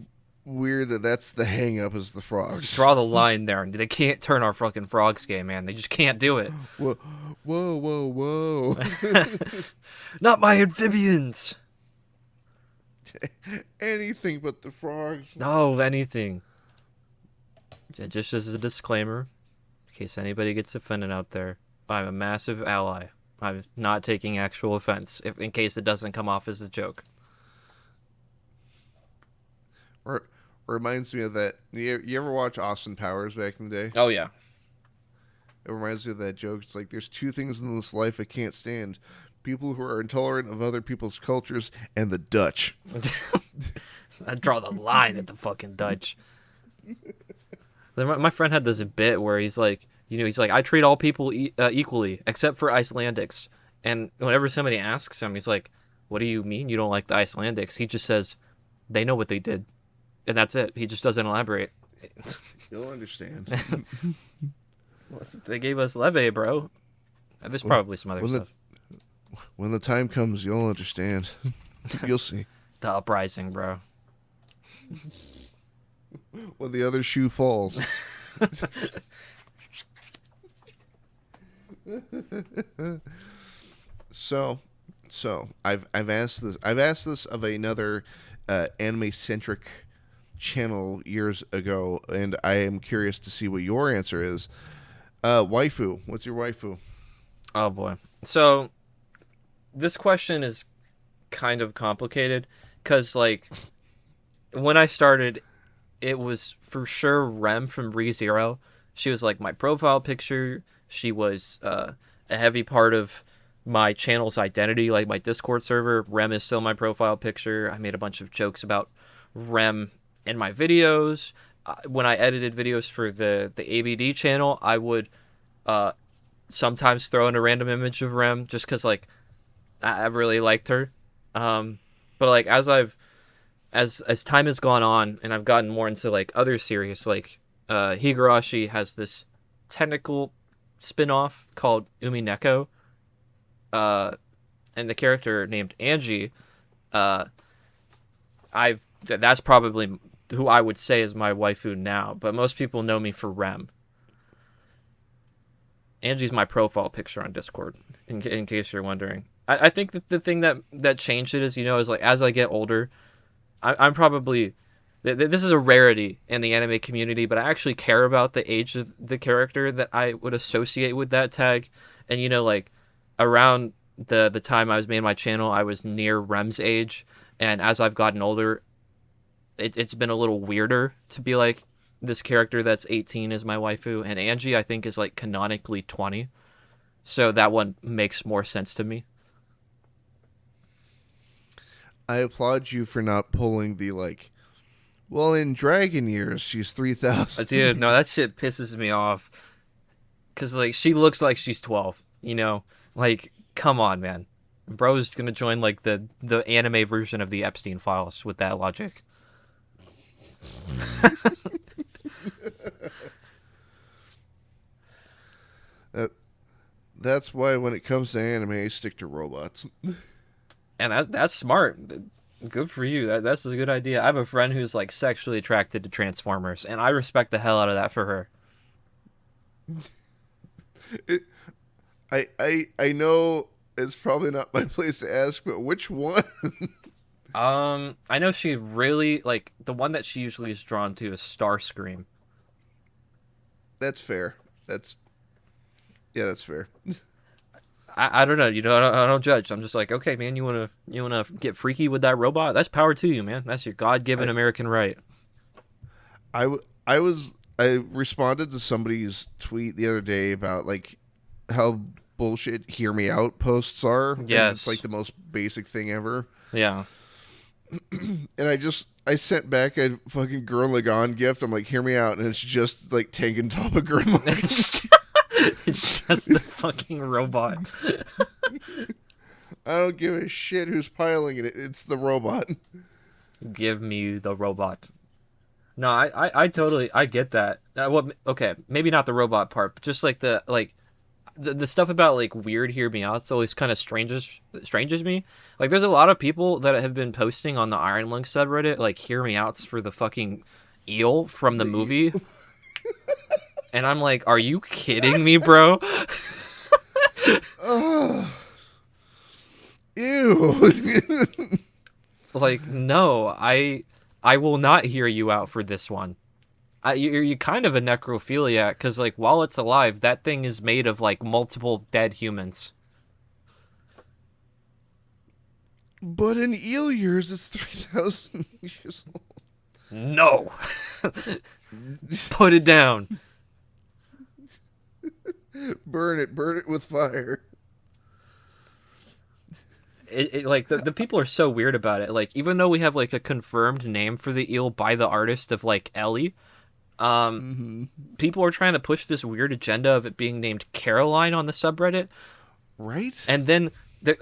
weird that that's the hang up is the frogs. Draw the line there. They can't turn our fucking frogs gay, man. They just can't do it. Whoa, whoa. Not my amphibians. Anything but the frogs. No, anything. Just as a disclaimer, in case anybody gets offended out there, I'm a massive ally. I'm not taking actual offense, in case it doesn't come off as a joke. Or reminds me of that. You ever watch Austin Powers back in the day? Oh, yeah. It reminds me of that joke. It's like there's two things in this life I can't stand: people who are intolerant of other people's cultures and the Dutch. I draw the line at the fucking Dutch. My friend had this bit where he's like, I treat all people equally except for Icelandics. And whenever somebody asks him, he's like, what do you mean you don't like the Icelandics? He just says, they know what they did. And that's it. He just doesn't elaborate. You'll understand. They gave us leve, bro. And there's probably some other stuff. When the time comes, you'll understand. You'll see. The uprising, bro. When the other shoe falls. So I've asked this of another anime centric channel years ago, and I am curious to see what your answer is. Waifu, what's your waifu? Oh boy. So this question is kind of complicated because like when I started, it was for sure Rem from ReZero. She was like my profile picture. She was a heavy part of my channel's identity, like my Discord server. Rem is still my profile picture. I made a bunch of jokes about Rem in my videos. When I edited videos for the ABD channel, I would sometimes throw in a random image of Rem just because like I really liked her. But like as time has gone on and I've gotten more into like other series, like Higurashi has this technical spin-off called Umineko. and the character named Angie, that's probably who I would say is my waifu now, but most people know me for Rem. Angie's my profile picture on Discord, in case you're wondering. I think that the thing that changed it is, is like as I get older, I'm probably... This is a rarity in the anime community, but I actually care about the age of the character that I would associate with that tag. And, like around the time I was making my channel, I was near Rem's age. And as I've gotten older, it's been a little weirder to be like, this character that's 18 is my waifu. And Angie, I think, is like canonically 20. So that one makes more sense to me. I applaud you for not pulling the like, well, in dragon years, she's 3,000. Dude, no, that shit pisses me off. Because, like, she looks like she's 12, Like, come on, man. Bro's gonna join, like, the anime version of the Epstein files with that logic. That's why when it comes to anime, I stick to robots. And that's smart. Good for you. That's a good idea. I have a friend who's like sexually attracted to Transformers, and I respect the hell out of that for her. I know it's probably not my place to ask, but which one? I know she really like the one that she usually is drawn to is Starscream. That's fair. That's fair. I don't know. I don't judge. I'm just like, okay, man, you wanna get freaky with that robot? That's power to you, man. That's your God-given American right. I responded to somebody's tweet the other day about like how bullshit "hear me out" posts are. Yes, it's like the most basic thing ever. Yeah. And I sent back a fucking Gurren Lagann gift. I'm like, hear me out, and it's just like Tengen Toppa Gurren. It's just the fucking robot. I don't give a shit who's piloting it. It's the robot. Give me the robot. No, I totally get that. Okay, maybe not the robot part, but just like the stuff about like weird hear me outs always kind of stranges me. Like there's a lot of people that have been posting on the Iron Link subreddit like hear me outs for the fucking eel from the movie. And I'm like, are you kidding me, bro? Ew. Like, no, I will not hear you out for this one. You're kind of a necrophiliac because, like, while it's alive, that thing is made of, like, multiple dead humans. But in eel years, it's 3,000 years old. No! Put it down. Burn it with fire. Like the people are so weird about it. Like even though we have like a confirmed name for the eel by the artist of like Ellie, people are trying to push this weird agenda of it being named Caroline on the subreddit. Right. And then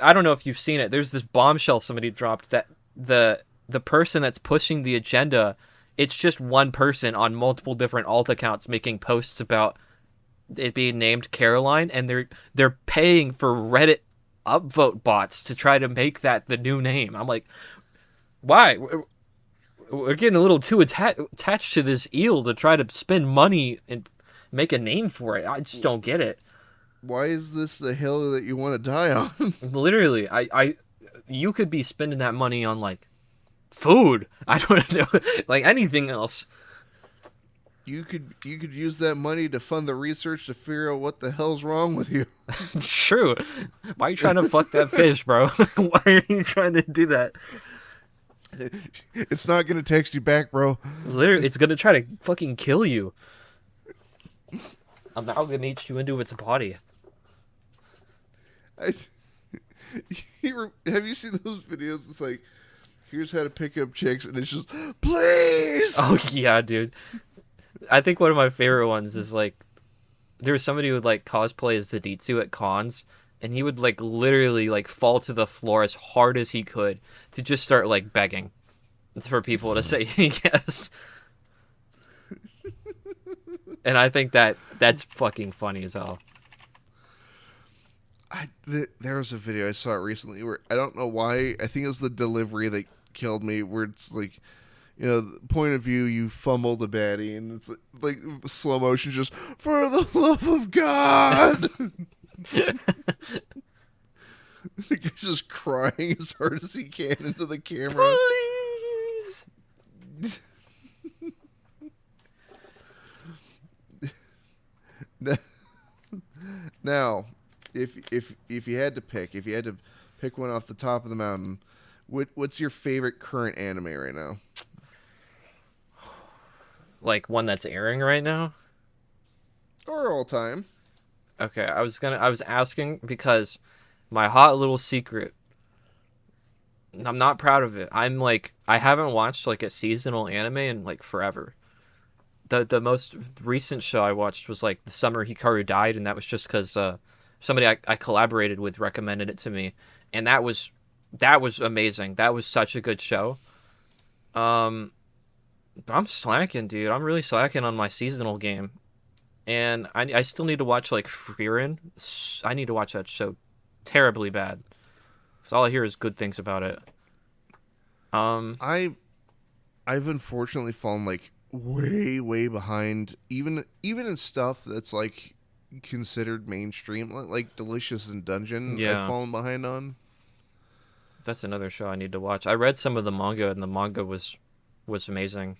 I don't know if you've seen it. There's this bombshell somebody dropped that the person that's pushing the agenda, it's just one person on multiple different alt accounts making posts about it being named Caroline, and they're paying for Reddit upvote bots to try to make that the new name. I'm like, why? We're getting a little too attached to this eel to try to spend money and make a name for it. I just don't get it. Why is this the hill that you want to die on? Literally, you could be spending that money on like food. I don't know, like anything else. You could use that money to fund the research to figure out what the hell's wrong with you. True. Why are you trying to fuck that fish, bro? Why are you trying to do that? It's not gonna text you back, bro. Literally, it's gonna try to fucking kill you. Amalgamate you into its body. Have you seen those videos? It's like, here's how to pick up chicks, and it's just, please. Oh yeah, dude. I think one of my favorite ones is like there was somebody who would like cosplay as Zenitsu at cons, and he would like literally like fall to the floor as hard as he could to just start like begging for people to say yes. And I think that's fucking funny as hell. There was a video I saw recently where I don't know why. I think it was the delivery that killed me. Where it's like, the point of view, you fumble the baddie, and it's like slow motion, just for the love of God. The guy's just crying as hard as he can into the camera. Please. Now, if you had to pick one off the top of the mountain, what's your favorite current anime right now? Like one that's airing right now? Or all time? Okay, I was asking because my hot little secret, I'm not proud of it. I haven't watched like a seasonal anime in like forever. The most recent show I watched was like the summer Hikaru died, and that was just because somebody I collaborated with recommended it to me, and that was amazing. That was such a good show. But I'm slacking, dude. I'm really slacking on my seasonal game, and I still need to watch like Frieren. I need to watch that show terribly bad, because all I hear is good things about it. I've unfortunately fallen like way behind, even in stuff that's like considered mainstream, like Delicious and Dungeon. Yeah. I've fallen behind on. That's another show I need to watch. I read some of the manga, and the manga was amazing.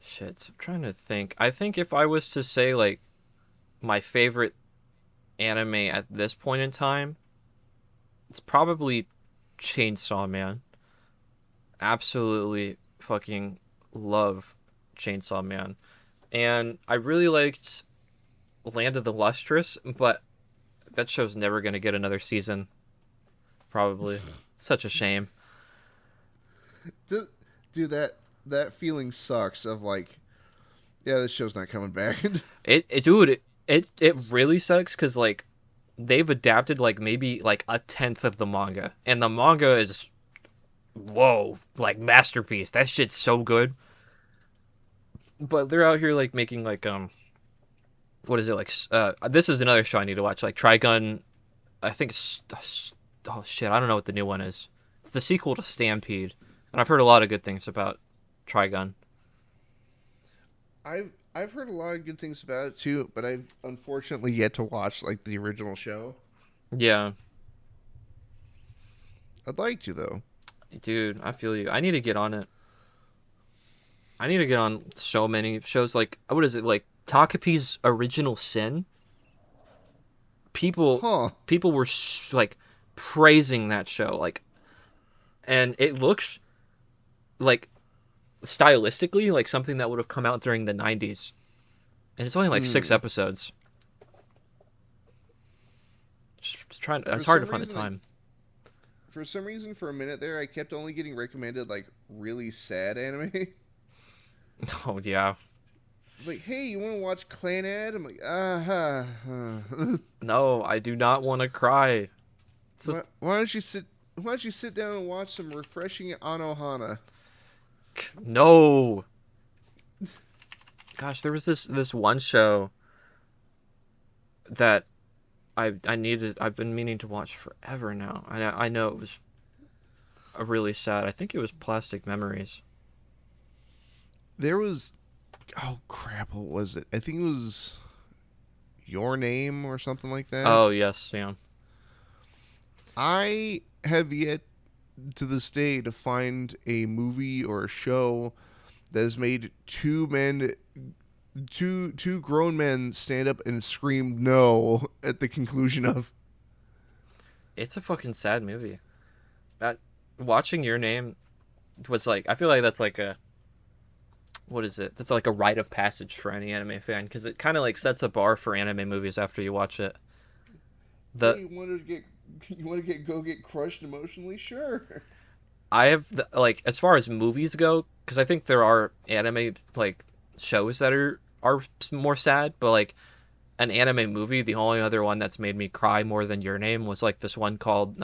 Shit, I'm trying to think. I think if I was to say like my favorite anime at this point in time, it's probably Chainsaw Man. Absolutely fucking love Chainsaw Man. And I really liked Land of the Lustrous, but that show's never going to get another season. Probably. Such a shame. Dude, that feeling sucks of like, yeah, this show's not coming back. It really sucks because like they've adapted like maybe like a tenth of the manga, and the manga is whoa, like masterpiece. That shit's so good. But they're out here like making like what is it like this is another show I need to watch, like Trigun. I think it's oh shit, I don't know what the new one is. It's the sequel to Stampede, and I've heard a lot of good things about Trigun. I've heard a lot of good things about it too, but I've unfortunately yet to watch like the original show. Yeah. I'd like to though. Dude, I feel you. I need to get on it. I need to get on so many shows. Like, what is it? Like, Takapi's Original Sin? People were, like, praising that show. Like, and it looks, like, stylistically, like something that would have come out during the 90s. And it's only, like, 6 episodes. Just trying. It's hard to find the time. For some reason, for a minute there, I kept only getting recommended, like, really sad anime. Oh, yeah. It's like, hey, you want to watch Clanad? I'm like, No, I do not want to cry. So, why don't you sit down and watch some refreshing Anohana? No. Gosh, there was this one show that I've been meaning to watch forever now. I know it was a really sad. I think it was Plastic Memories. There was, oh crap, what was it? I think it was Your Name or something like that. Oh yes, yeah. I have yet to this day to find a movie or a show that has made two grown men stand up and scream no at the conclusion of. It's a fucking sad movie. That watching Your Name was like, I feel like that's like a, what is it? That's like a rite of passage for any anime fan, because it kind of like sets a bar for anime movies after you watch it. Hey, you want to go get crushed emotionally? Sure. I have like, as far as movies go, because I think there are anime like shows that are more sad, but like an anime movie, the only other one that's made me cry more than Your Name was like this one called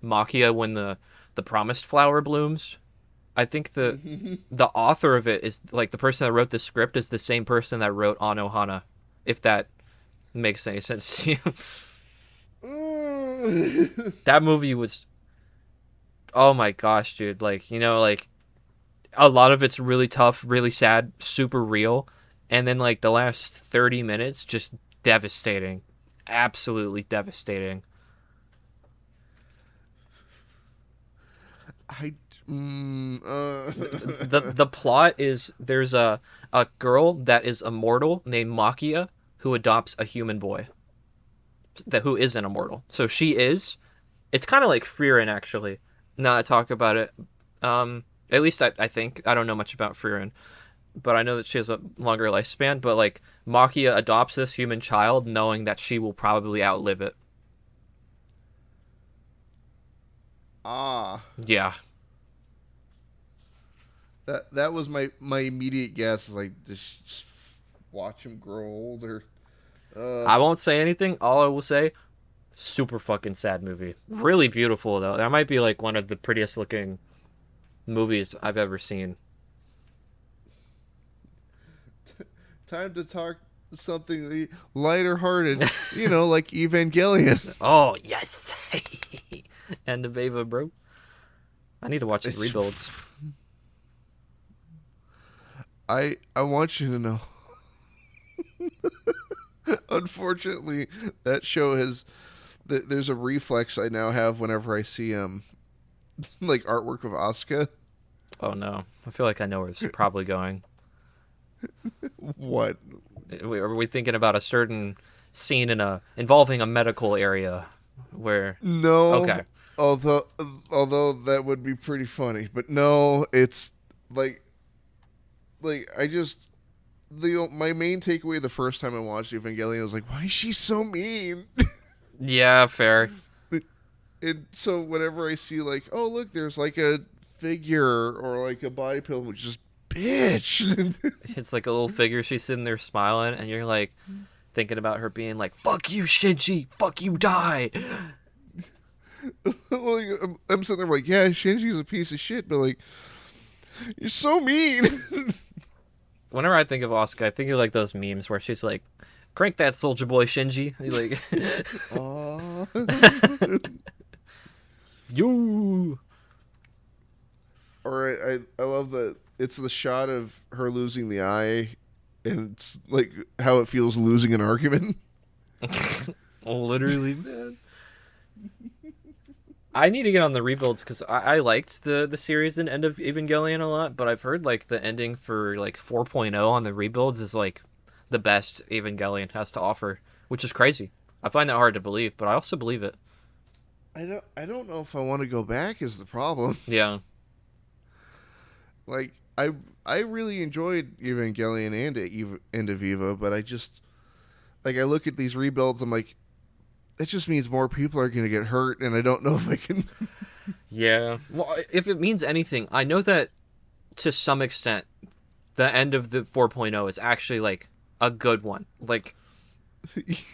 Makia When the Promised Flower Blooms. I think the author of it is like the person that wrote the script is the same person that wrote Anohana, if that makes any sense to you. That movie was, oh my gosh, dude. Like, like a lot of it's really tough, really sad, super real. And then like the last 30 minutes, just devastating. Absolutely devastating. I The plot is there's a girl that is immortal named Makia who adopts a human boy that who isn't immortal. So she is. It's kind of like Frieren actually. Now I talk about it. At least I think I don't know much about Frieren, but I know that she has a longer lifespan. But like Makia adopts this human child, knowing that she will probably outlive it. ah. Yeah, That was my immediate guess. Is like just watch him grow older. I won't say anything. All I will say, super fucking sad movie. Really beautiful though. That might be like one of the prettiest looking movies I've ever seen. Time to talk something lighter hearted. Like Evangelion. Oh yes, end of Ava, bro. I need to watch the rebuilds. I want you to know. Unfortunately, that show has. There's a reflex I now have whenever I see like artwork of Asuka. Oh no, I feel like I know where it's probably going. What? Are we thinking about a certain scene involving a medical area where? No. Okay. Although that would be pretty funny, but no, it's like I just my main takeaway the first time I watched Evangelion was like, why is she so mean? Yeah, fair. And so whenever I see like, oh look, there's like a figure or like a body pillow, which is bitch. It's like a little figure. She's sitting there smiling, and you're like thinking about her being like, "Fuck you, Shinji. Fuck you, die." Like, I'm sitting there like, yeah, Shinji's a piece of shit, but like, you're so mean. Whenever I think of Asuka, I think of like those memes where she's like, "Crank that soldier boy, Shinji." Like, you. Or I love that it's the shot of her losing the eye, and it's like how it feels losing an argument. Literally, man. I need to get on the rebuilds because I liked the series and end of Evangelion a lot, but I've heard like the ending for like 4.0 on the rebuilds is like the best Evangelion has to offer, which is crazy. I find that hard to believe, but I also believe it. I don't know if I want to go back is the problem. Yeah. Like I really enjoyed Evangelion and End of Eva, but I just like I look at these rebuilds, I'm like, that just means more people are going to get hurt, and I don't know if I can. Yeah. Well, if it means anything, I know that to some extent, the end of the 4.0 is actually like a good one. Like,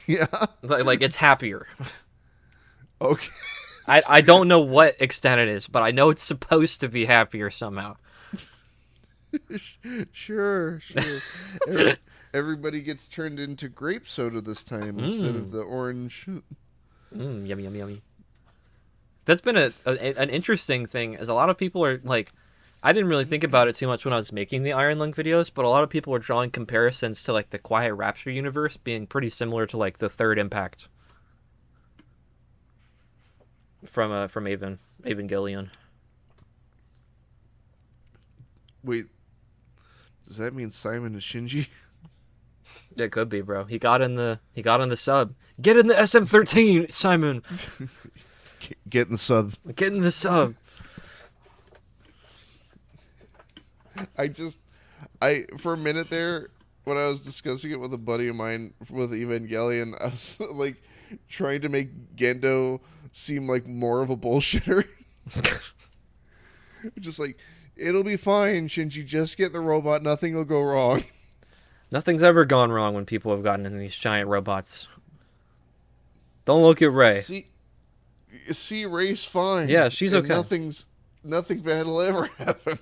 yeah. Like it's happier. Okay. I don't know what extent it is, but I know it's supposed to be happier somehow. Sure. Everybody gets turned into grape soda this time instead of the orange. Yummy, yummy, yummy. That's been an interesting thing, as a lot of people are like, I didn't really think about it too much when I was making the Iron Lung videos, but a lot of people were drawing comparisons to like the Quiet Rapture universe being pretty similar to like the Third Impact from Evangelion. Wait, does that mean Simon is Shinji? It could be, bro. He got in the sub. Get in the SM13, Simon. Get in the sub. Get in the sub. I for a minute there when I was discussing it with a buddy of mine with Evangelion, I was like trying to make Gendo seem like more of a bullshitter. Just like, it'll be fine, Shinji. Just get the robot. Nothing will go wrong. Nothing's ever gone wrong when people have gotten in these giant robots. Don't look at Rey. See, Rey's fine. Yeah, she's and okay. Nothing bad will ever happen.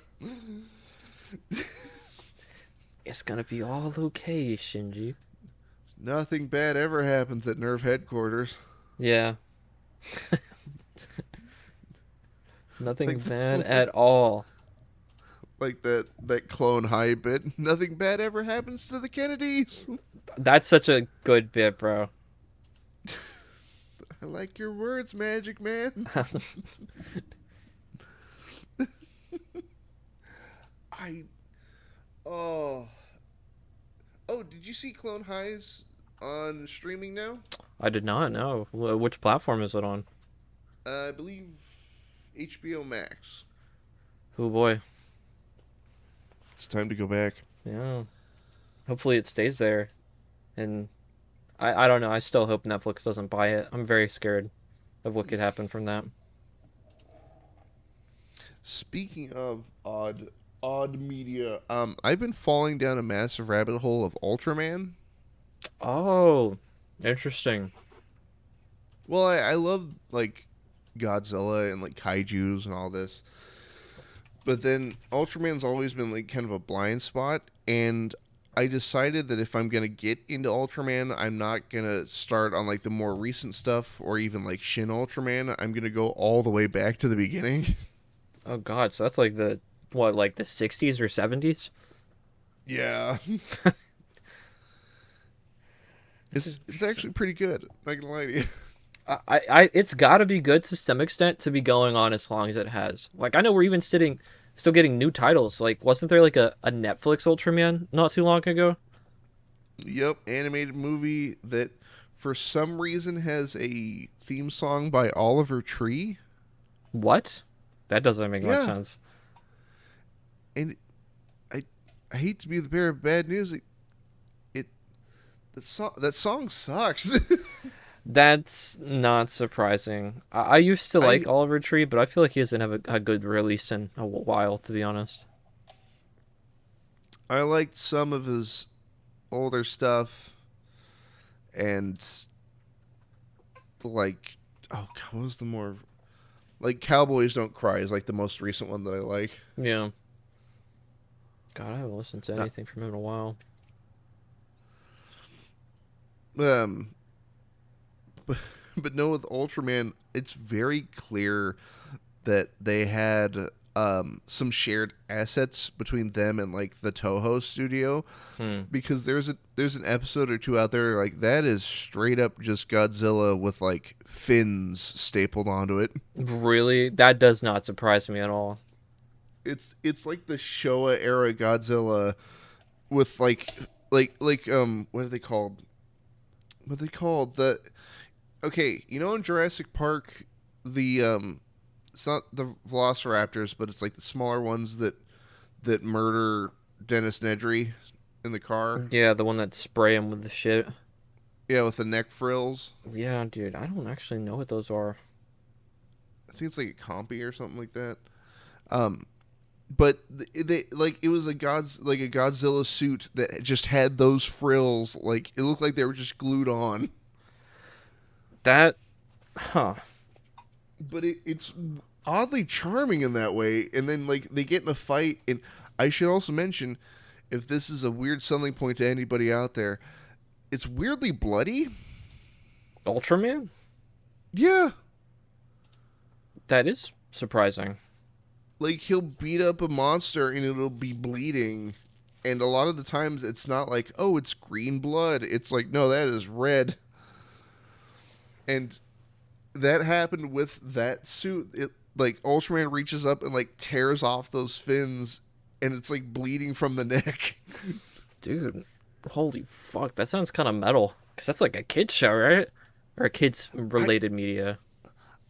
It's gonna be all okay, Shinji. Nothing bad ever happens at Nerve headquarters. Yeah. Like Nothing bad at all. like that clone high bit. Nothing bad ever happens to the Kennedys. That's such a good bit, bro. I like your words, Magic Man. I oh oh. Did you see Clone Highs on streaming now? I did not know. Which platform is it on? I believe HBO Max. Oh boy. It's time to go back. Yeah. Hopefully it stays there. And I don't know. I still hope Netflix doesn't buy it. I'm very scared of what could happen from that. Speaking of odd media, I've been falling down a massive rabbit hole of Ultraman. Oh, interesting. Well, I love like Godzilla and like kaiju's and all this, but then Ultraman's always been like kind of a blind spot, and I decided that if I'm gonna get into Ultraman, I'm not gonna start on like the more recent stuff or even like Shin Ultraman. I'm gonna go all the way back to the beginning. Oh God, so that's like the what, like the 60s or 70s? Yeah. It's actually pretty good. Not gonna lie to you. It's got to be good to some extent to be going on as long as it has. Like I know we're even still getting new titles. Like wasn't there like a Netflix Ultraman not too long ago? Yep, animated movie that for some reason has a theme song by Oliver Tree. What? That doesn't make much Yeah, sense. and I I hate to be the bearer of bad news. It that song sucks. That's not surprising. I used to like I Oliver Tree, but I feel like he doesn't have a good release in a while, to be honest. I liked some of his older stuff and like what was the more like Cowboys Don't Cry is like the most recent one that I like. Yeah. God, I haven't listened to Uh, anything from him in a while. Um, but but no, with Ultraman, it's very clear that they had some shared assets between them and like the Toho studio Hmm. because there's an episode or two out there like that is straight up just Godzilla with like fins stapled onto it. Really? That does not surprise me at all. It's like the Showa era Godzilla with what are they called? What are they called? The okay, you know in Jurassic Park the it's not the Velociraptors, but it's like the smaller ones that murder Dennis Nedry in the car. Yeah, the one that spray him with the shit. Yeah, with the neck frills. Yeah, dude, I don't actually know what those are. I think it's like a compy or something like that. Um, but they like it was a Godzilla suit that just had those frills. Like it looked like they were just glued on. That, huh? But it's oddly charming in that way. And then like they get in a fight, and I should also mention, if this is a weird selling point to anybody out there, it's weirdly bloody. Ultraman? Yeah, That is surprising. like he'll beat up a monster and it'll be bleeding. And a lot of the times it's not like, oh, it's green blood. It's like, no, that is red. And that happened with that suit. It like Ultraman reaches up and like tears off those fins and it's like bleeding from the neck. Dude, holy fuck, that sounds kind of metal. Because that's like a kid's show, right? Or a kid's I related media.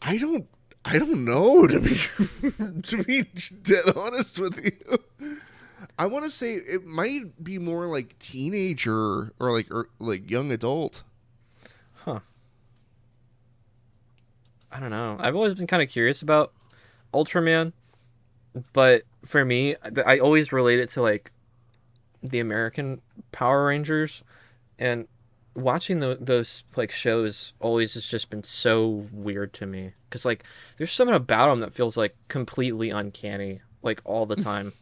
I don't I don't know to be to be dead honest with you. I want to say it might be more like teenager or like young adult. Huh. I don't know. I've always been kind of curious about Ultraman, but for me, I always relate it to like the American Power Rangers, and watching those like shows always has just been so weird to me because like there's something about them that feels like completely uncanny like all the time.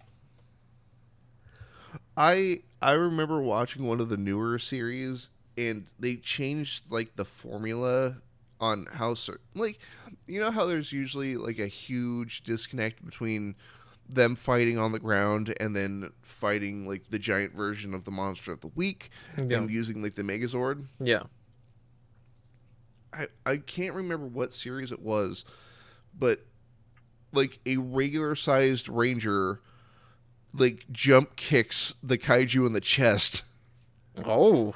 I remember watching one of the newer series and they changed like the formula on how like, you know how there's usually like a huge disconnect between them fighting on the ground and then fighting like the giant version of the monster of the week Yeah. and using like the Megazord. Yeah. I can't remember what series it was, but like a regular sized ranger like jump kicks the kaiju in the chest. Oh.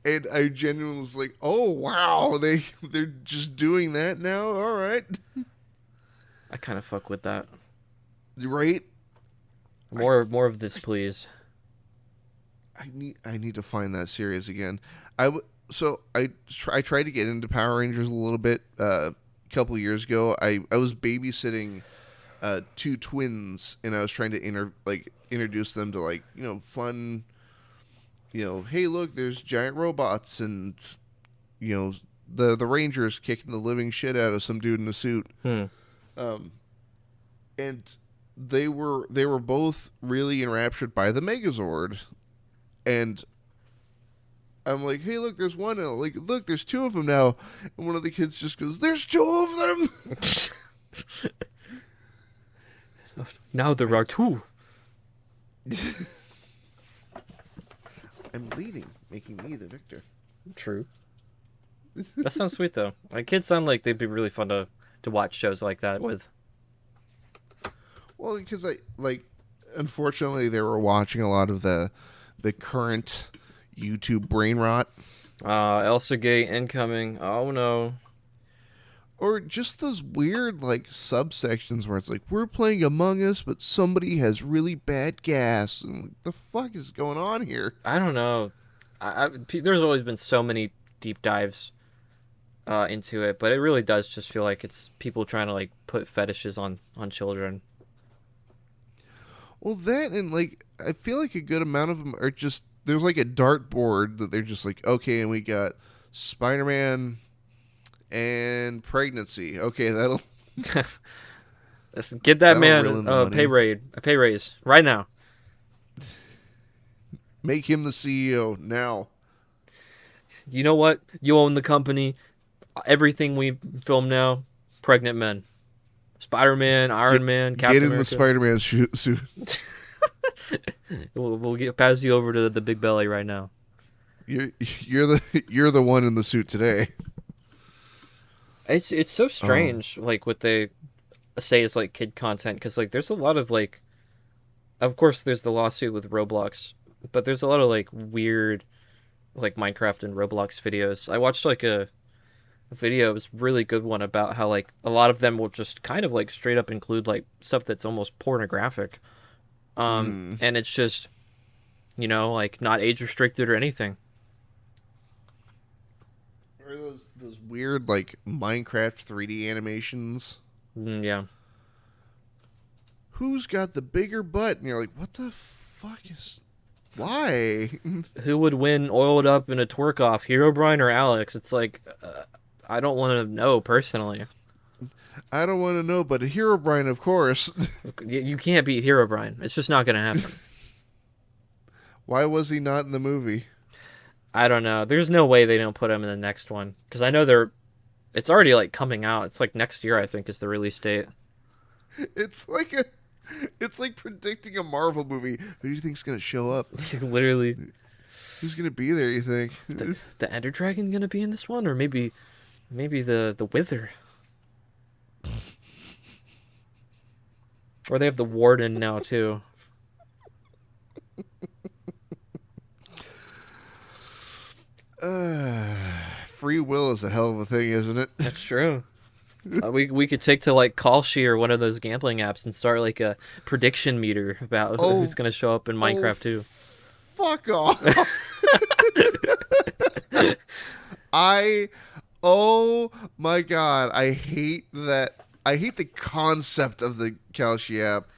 And I genuinely was like, "Oh wow, they're just doing that now. All right, I kind of fuck with that. right." More of this, please. I need to find that series again. I tried to get into Power Rangers a little bit a couple of years ago. I was babysitting two twins, and I was trying to introduce them to like fun. Hey, look, there's giant robots, and the Rangers kicking the living shit out of some dude in a suit. Um, and they were both really enraptured by the Megazord, and I'm like, hey, look, there's one. And like, look, there's two of them now. And one of the kids just goes, "There's two of them." Now there are two. I'm leading, making me the victor. True. That sounds sweet though. Like kids sound like they'd be really fun to watch shows like that with. Well, because unfortunately, they were watching a lot of the current YouTube brain rot. Elsa Gate incoming. Oh no. Or just those weird like subsections where it's like we're playing Among Us, but somebody has really bad gas, and like, the fuck is going on here? I don't know. There's always been so many deep dives into it, but it really does just feel like it's people trying to like put fetishes on children. Well, that and like I feel like a good amount of them are just there's like a dartboard that they're just like, okay, and we got Spider-Man and pregnancy. Okay, that'll get that that'll man reel in the a money. pay raise right now. Make him the CEO now. You know what? You own the company. Everything we film now, pregnant men. Spider-Man, Iron Man, Captain Get in America. the Spider-Man suit. We'll pass you over to the big belly right now. You're the one in the suit today. It's so strange, like what they say is like kid content, because like there's a lot of like, of course there's the lawsuit with Roblox, but there's a lot of like weird, like Minecraft and Roblox videos. I watched like a video, it was a really good one about how like a lot of them will just kind of like straight up include like stuff that's almost pornographic, and it's just, like not age restricted or anything. Or those weird like Minecraft 3D animations. Yeah. Who's got the bigger butt? And you're like, what the fuck is? Why? Who would win oiled up in a twerk off, Herobrine or Alex? It's like, I don't want to know personally. I don't want to know, but Herobrine, of course. You can't beat Herobrine. It's just not going to happen. Why was he not in the movie? I don't know. There's no way they don't put him in the next one, because I know it's already like coming out. It's like next year, I think, is the release date. It's like predicting a Marvel movie. Who do you think's gonna show up? Literally. Who's gonna be there? You think the Ender Dragon gonna be in this one, or maybe the Wither, or they have the Warden now too. Free will is a hell of a thing, isn't it? That's true. We could take to like Kalshi or one of those gambling apps and start like a prediction meter about who's gonna show up in Minecraft too. Fuck off! Oh my god, I hate that. I hate the concept of the Kalshi app.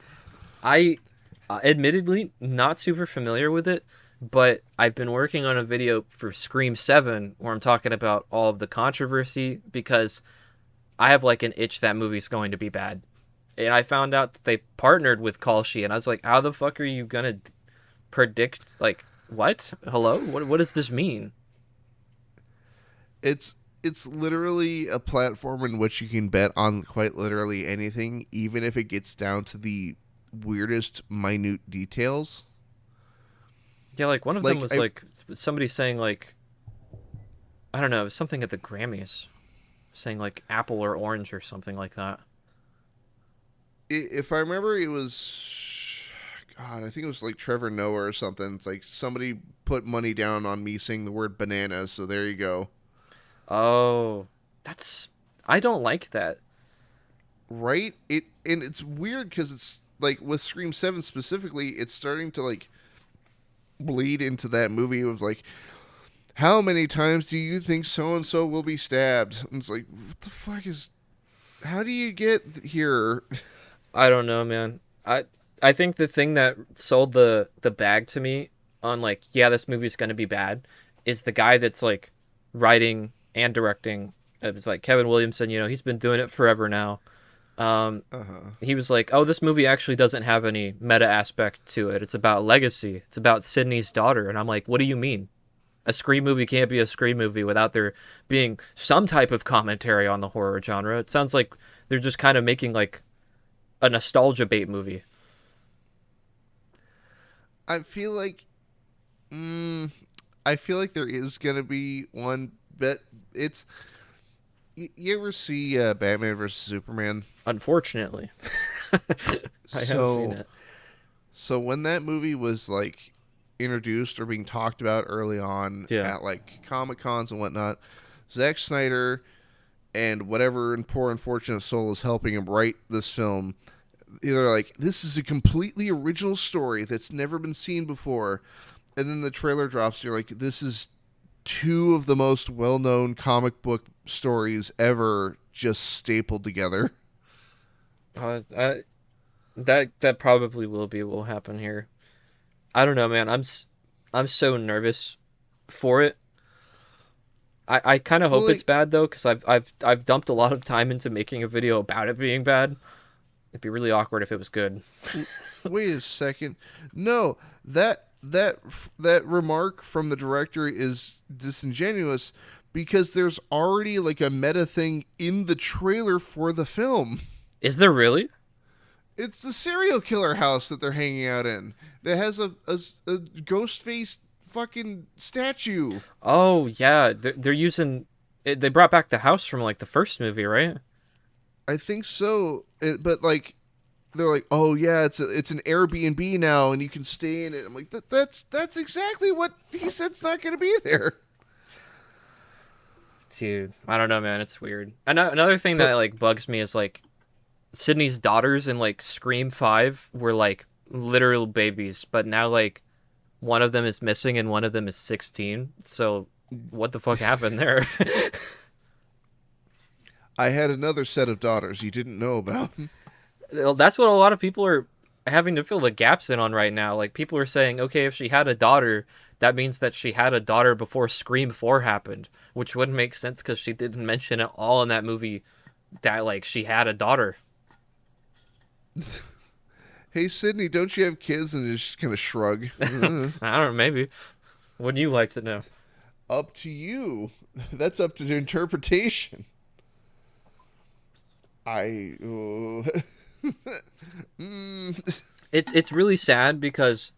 I admittedly not super familiar with it, but I've been working on a video for Scream 7 where I'm talking about all of the controversy, because I have like an itch that movie's going to be bad. And I found out that they partnered with Kalshi, and I was like, how the fuck are you gonna predict, like, what? Hello? What does this mean? It's it's literally a platform in which you can bet on quite literally anything, even if it gets down to the weirdest minute details. Yeah, like one of them Like was like somebody saying like I don't know, something at the Grammys, saying like apple or orange or something like that. if I remember, it was God. I think it was like Trevor Noah or something. It's like somebody put money down on me saying the word bananas. So there you go. Oh, that's I don't like that. Right? It's weird because it's like with Scream 7 specifically, it's starting to like bleed into that movie. It was like, how many times do you think so and so will be stabbed? And it's like, what the fuck is? How do you get here? I don't know, man. I think the thing that sold the bag to me on like, yeah, this movie's gonna be bad, is the guy that's like writing and directing. It was like Kevin Williamson. You know, he's been doing it forever now. Uh huh. He was like, "Oh, this movie actually doesn't have any meta aspect to it. It's about legacy. It's about Sydney's daughter." And I'm like, "What do you mean? A Scream movie can't be a Scream movie without there being some type of commentary on the horror genre." It sounds like they're just kind of making like a nostalgia bait movie. I feel like, I feel like there is gonna be one, but it's. You ever see Batman versus Superman? Unfortunately, I have seen So it. So when that movie was like introduced or being talked about early on Yeah. at like Comic Cons and whatnot, Zack Snyder and whatever poor unfortunate soul is helping him write this film, either like this is a completely original story that's never been seen before, and then the trailer drops. And you're like, this is two of the most well-known comic book stories ever just stapled together. I, that probably will happen here. I don't know, man. I'm so nervous for it. I kind of Well, hope it's like, bad though, because I've dumped a lot of time into making a video about it being bad. It'd be really awkward if it was good. wait a second. No, that remark from the director is disingenuous because there's already like a meta thing in the trailer for the film. Is there really? It's the serial killer house that they're hanging out in that has a ghost face fucking statue. Oh yeah, they're using. They brought back the house from like the first movie, right? I think so, but like they're like, oh yeah, it's an Airbnb now, and you can stay in it. I'm like, that's exactly what he said's not going to be there. Dude, I don't know, man. It's weird. Another thing that But like bugs me is like Sydney's daughters in like Scream 5 were like literal babies, but now like one of them is missing and one of them is 16. So what the fuck happened there? I had another set of daughters you didn't know about. Well, that's what a lot of people are having to fill the gaps in on right now. Like people are saying, okay, if she had a daughter, that means that she had a daughter before Scream 4 happened, which wouldn't make sense because she didn't mention at all in that movie that like she had a daughter. Hey Sydney, don't you have kids? And just kind of shrug. I don't know, maybe. Wouldn't you like to know? Up to you. That's up to the interpretation. I. It's really sad because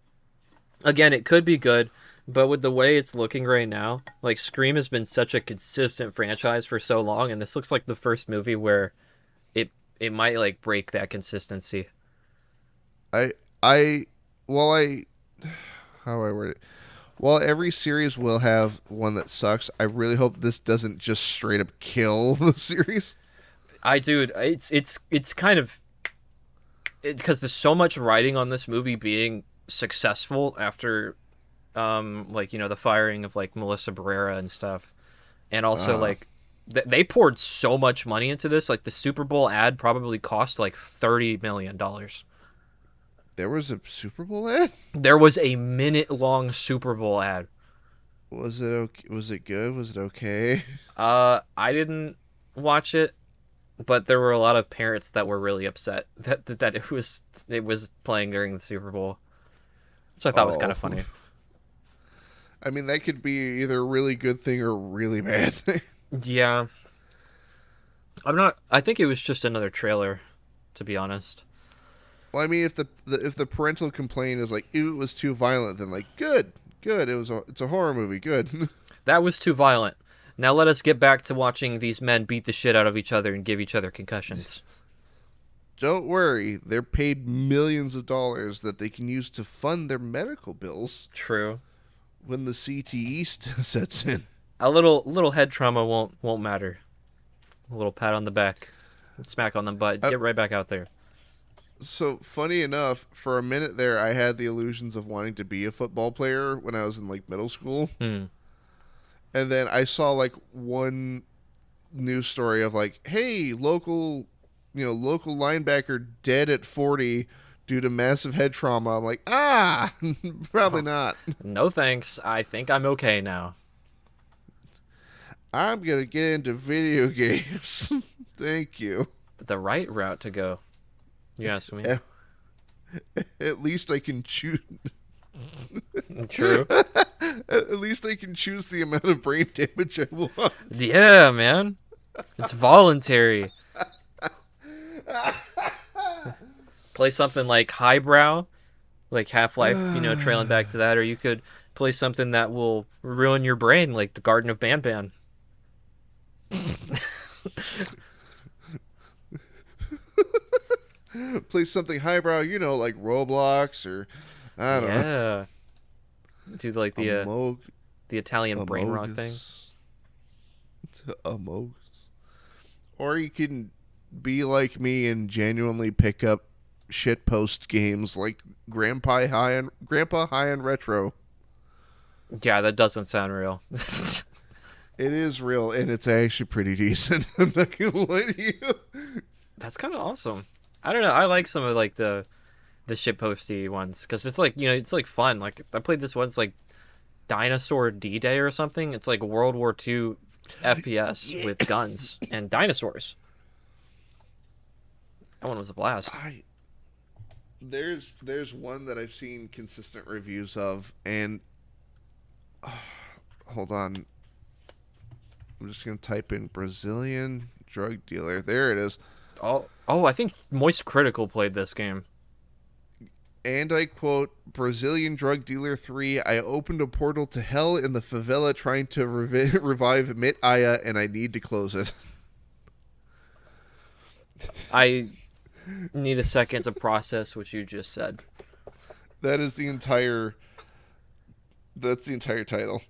again, it could be good, but with the way it's looking right now, like Scream has been such a consistent franchise for so long, and this looks like the first movie where it might like break that consistency. I. I. While I. How do I word it? While every series will have one that sucks, I really hope this doesn't just straight up kill the series. Dude, it's kind of because there's so much writing on this movie being successful after like you know the firing of like Melissa Barrera and stuff, and also Uh, like they poured so much money into this. Like the Super Bowl ad probably cost like $30 million. there was a Super Bowl ad. There was a minute-long Super Bowl ad. Was it okay? Was it good? Was it okay? I didn't watch it, but there were a lot of parents that were really upset that it was playing during the Super Bowl, which I thought was kind Oh, of funny. I mean that could be either a really good thing or a really bad thing. Yeah, I'm not. I think it was just another trailer, to be honest. Well, I mean, if the parental complaint is like, "Ew, it was too violent," then like, good, good. It's a horror movie. Good. That was too violent. Now let us get back to watching these men beat the shit out of each other and give each other concussions. Don't worry, they're paid millions of dollars that they can use to fund their medical bills True. when the CTE sets in. A little head trauma won't matter. A little pat on the back, smack on the butt. Get right back out there. So funny enough, for a minute there, I had the illusions of wanting to be a football player when I was in like middle school, Hmm. and then I saw like one news story of like, hey, local linebacker dead at 40 due to massive head trauma. I'm like, probably not. No thanks. I think I'm okay now. I'm gonna get into video games. Thank you. The right route to go. You asked me. At least I can choose. True. At least I can choose the amount of brain damage I want. Yeah, man. It's voluntary. Play something like Highbrow, like Half-Life, trailing back to that, or you could play something that will ruin your brain, like the Garden of Banban. Play something highbrow, like Roblox or I don't know. Yeah. Do like the Italian brain rock thing. Amogus. Or you can be like me and genuinely pick up shitpost games like Grandpa High and Retro. Yeah, that doesn't sound real. It is real, and it's actually pretty decent. I'm not gonna lie to you. That's kind of awesome. I don't know. I like some of like the shitposty ones because it's like it's like fun. Like I played this once like Dinosaur D-Day or something. It's like World War II FPS with guns and dinosaurs. That one was a blast. There's one that I've seen consistent reviews of, and hold on, I'm just gonna type in Brazilian drug dealer. There it is. Oh, I think Moist Critical played this game. And I quote, Brazilian drug dealer 3, I opened a portal to hell in the favela trying to revive Mit Aya, and I need to close it. I need a second to process what you just said. That's the entire title.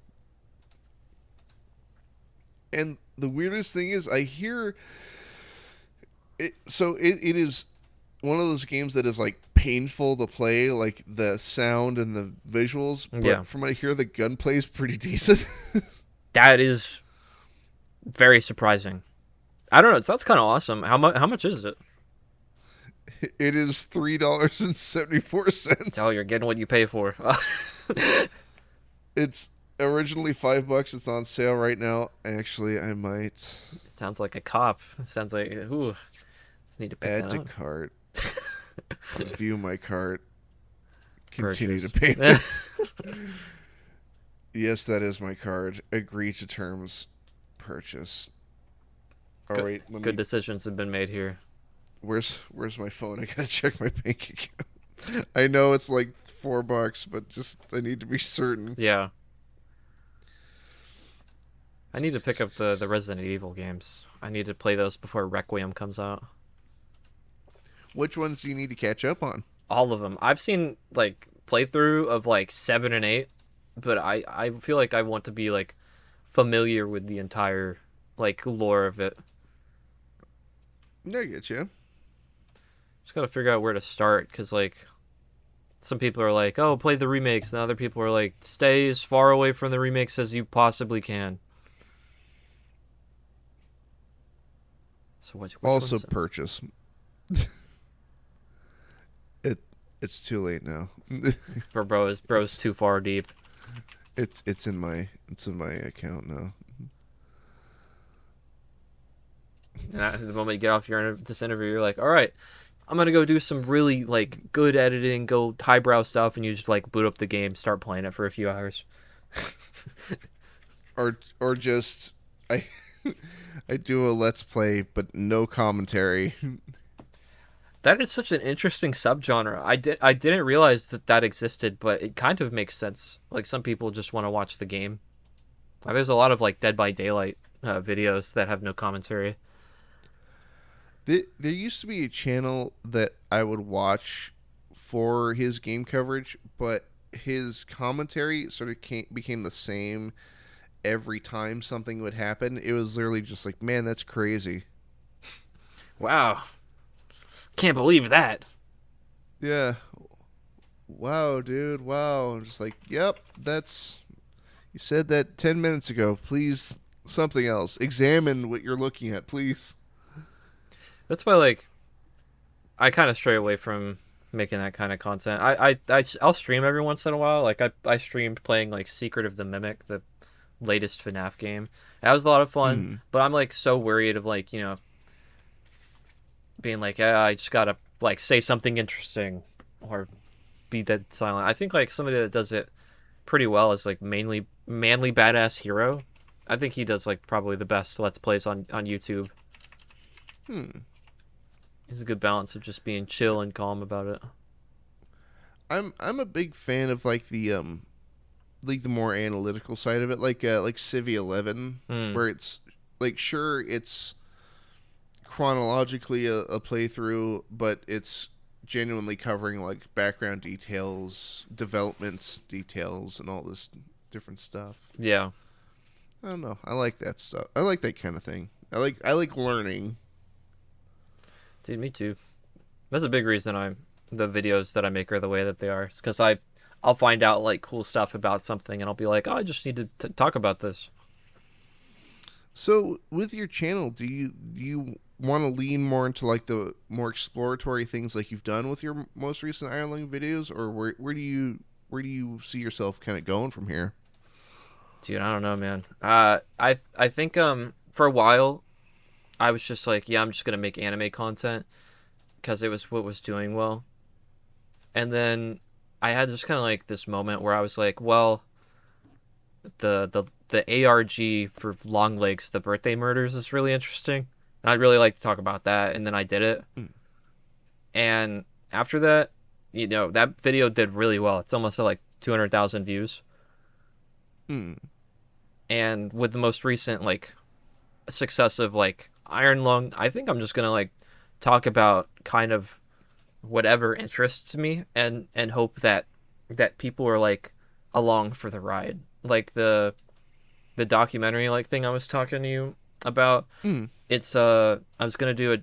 And the weirdest thing is I hear it, so it is one of those games that is like painful to play, like the sound and the visuals. But from what I hear, the gunplay is pretty decent. That is very surprising. I don't know. It sounds kind of awesome. How much is it? It is $3.74. Oh, you're getting what you pay for. It's originally $5. It's on sale right now. Actually, I might. It sounds like a cop. It sounds like need to pick add that to up. cart. View my cart. Continue Purchase. to payment. Yes, that is my card. Agree to terms. Purchase. Oh wait, good decisions have been made here. Where's my phone? I gotta check my bank account. I know it's like $4, but just I need to be certain. Yeah. I need to pick up the Resident Evil games. I need to play those before Requiem comes out. Which ones do you need to catch up on? All of them. I've seen like playthrough of like 7 and 8, but I feel like I want to be like familiar with the entire like lore of it. I get you. Just gotta figure out where to start because like some people are like, oh, play the remakes, and other people are like, stay as far away from the remakes as you possibly can. So which also purchase. It's too late now. For bro's too far deep. It's in my account now. And the moment you get off this interview, you're like, all right, I'm gonna go do some really like good editing, go highbrow stuff, and you just like boot up the game, start playing it for a few hours. or just I do a let's play, but no commentary. That is such an interesting subgenre. I didn't realize that that existed, but it kind of makes sense. Like some people just want to watch the game. There's a lot of like Dead by Daylight videos that have no commentary. There used to be a channel that I would watch for his game coverage, but his commentary sort of became the same every time something would happen. It was literally just like, man, that's crazy. Wow, can't believe that. Yeah. Wow, dude. Wow. I'm just like, yep, that's. You said that 10 minutes ago. Please, something else. Examine what you're looking at, please. That's why like I kind of stray away from making that kind of content. I'll stream every once in a while. Like I streamed playing like Secret of the Mimic, the latest FNAF game. That was a lot of fun, Mm. but I'm like so worried of like, being like, I just gotta like say something interesting or be dead silent. I think like somebody that does it pretty well is like mainly manly badass hero. I think he does like probably the best let's plays on YouTube. Hmm. He's a good balance of just being chill and calm about it. I'm a big fan of like the more analytical side of it, like Civ 11, Hmm. where it's like sure it's chronologically a playthrough, but it's genuinely covering like background details, development details, and all this different stuff. Yeah. I don't know. I like that stuff. I like that kind of thing. I like learning. Dude, me too. That's a big reason the videos that I make are the way that they are. It's because I'll find out like cool stuff about something and I'll be like, oh, I just need to talk about this. So with your channel, do you want to lean more into like the more exploratory things like you've done with your most recent Iron Lung videos, or where do you see yourself kind of going from here? Dude, I don't know, man. I think for a while I was just like, yeah, I'm just gonna make anime content because it was what was doing well. And then I had just kind of like this moment where I was like, well, the ARG for Long Legs, the birthday murders is really interesting. And I'd really like to talk about that. And then I did it. Mm. And after that, that video did really well. It's almost at like 200,000 views. Mm. And with the most recent like success of like Iron Lung, I think I'm just gonna like talk about kind of whatever interests me and hope that people are like along for the ride. Like the documentary like thing I was talking to you about. Mm. It's I was gonna do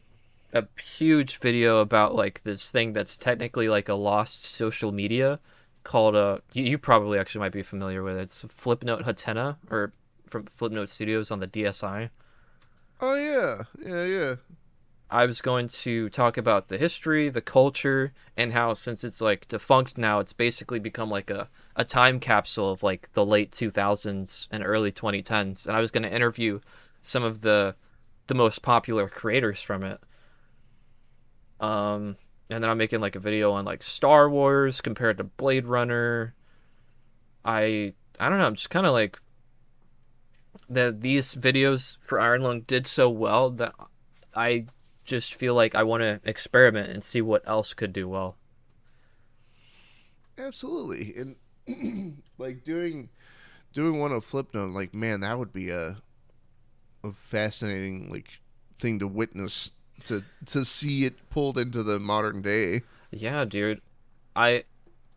a huge video about like this thing that's technically like a lost social media called you probably actually might be familiar with it. It's Flipnote Hatena or from Flipnote Studios on the DSi. Oh yeah, yeah, yeah. I was going to talk about the history, the culture, and how since it's like defunct now, it's basically become like a time capsule of like the late 2000s and early 2010s. And I was going to interview some of the most popular creators from it. And then I'm making like a video on like Star Wars compared to Blade Runner. I don't know, I'm just kind of like that these videos for Iron Lung did so well that I just feel like I want to experiment and see what else could do well. Absolutely. And like doing one of Flipnote, like man, that would be a fascinating like thing to witness, to see it pulled into the modern day. Yeah, dude. I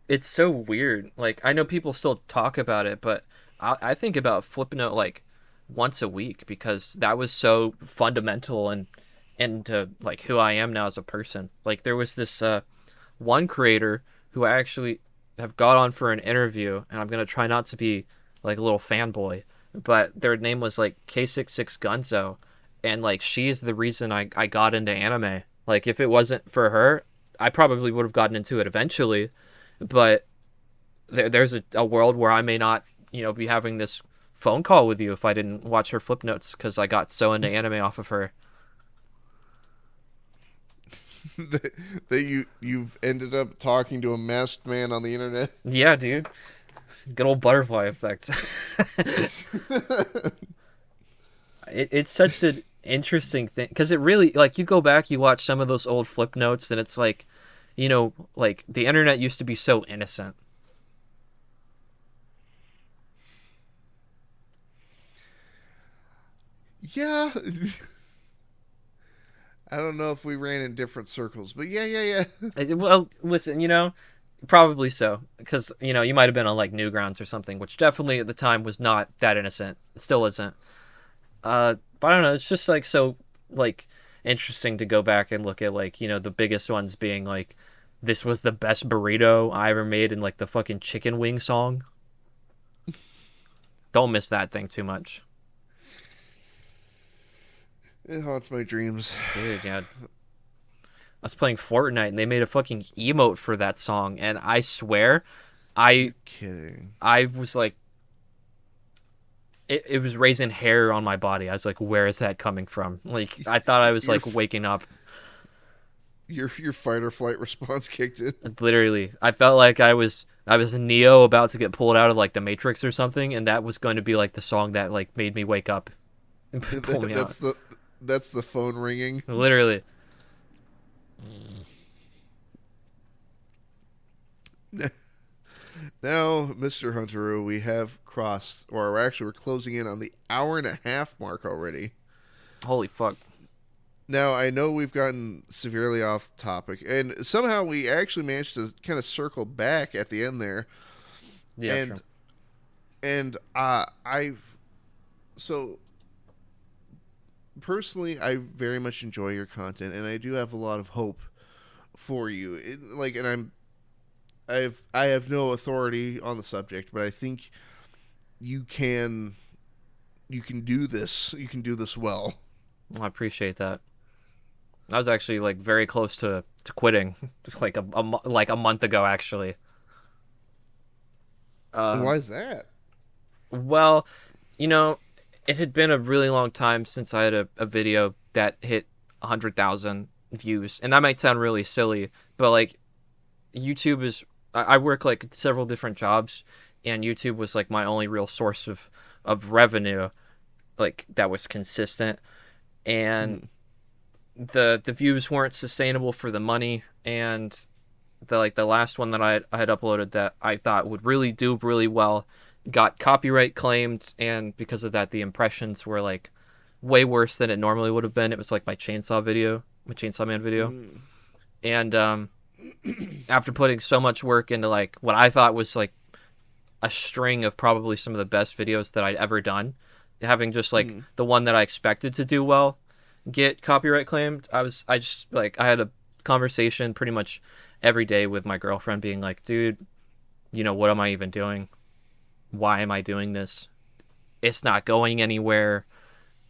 It's so weird. Like I know people still talk about it, but I think about Flipnote like once a week because that was so fundamental and to like who I am now as a person. Like there was this one creator who I actually have got on for an interview, and I'm gonna try not to be like a little fanboy, but their name was like K66 Gunzo, and like she's the reason I got into anime. Like if it wasn't for her, I probably would have gotten into it eventually, but there's a world where I may not, be having this phone call with you if I didn't watch her flip notes because I got so into anime off of her. that you've ended up talking to a masked man on the internet. Yeah, dude. Good old butterfly effect. it's such an interesting thing because it really like you go back, you watch some of those old flip notes, and it's like, like the internet used to be so innocent. Yeah. I don't know if we ran in different circles, but yeah. Well, listen, probably so because you might have been on like Newgrounds or something, which definitely at the time was not that innocent. It still isn't. But I don't know. It's just like so like interesting to go back and look at like the biggest ones being like this was the best burrito I ever made in like the fucking chicken wing song. Don't miss that thing too much, It haunts my dreams. dude. Yeah, I was playing Fortnite and they made a fucking emote for that song, and I swear, I You're kidding. I was like, it was raising hair on my body. I was like, where is that coming from? Like, I thought I was Your like waking up. your fight or flight response kicked in. Literally, I felt like I was Neo about to get pulled out of like the Matrix or something, and that was going to be like the song that like made me wake up and pull me out. That's the phone ringing. Literally, Now, Mr. Hunteru, we have crossed, or actually, we're closing in on the hour and a half mark already. holy fuck. Now, I know we've gotten severely off topic, and somehow we actually managed to kind of circle back at the end there. Yeah, And sure. I so personally, I very much enjoy your content, and I do have a lot of hope for you. And I have no authority on the subject, but I think you can you can do this. You can do this well. Well, I appreciate that. I was actually like very close to quitting, like like a month ago actually. And Um, why is that? well, you know, it had been a really long time since I had a video that hit 100,000 views, and that might sound really silly, but like YouTube is I work like several different jobs, and YouTube was like my only real source of revenue, like that was consistent, and Mm, the views weren't sustainable for the money, and the last one that I had uploaded that I thought would really do really well got copyright claimed, and because of that the impressions were like way worse than it normally would have been. It was like my Chainsaw Man video, mm, and after putting so much work into like what I thought was like a string of probably some of the best videos that I'd ever done, having just like mm. the one that I expected to do well get copyright claimed, I just like I had a conversation pretty much every day with my girlfriend being like, dude, what am I even doing? Why am I doing this? It's not going anywhere,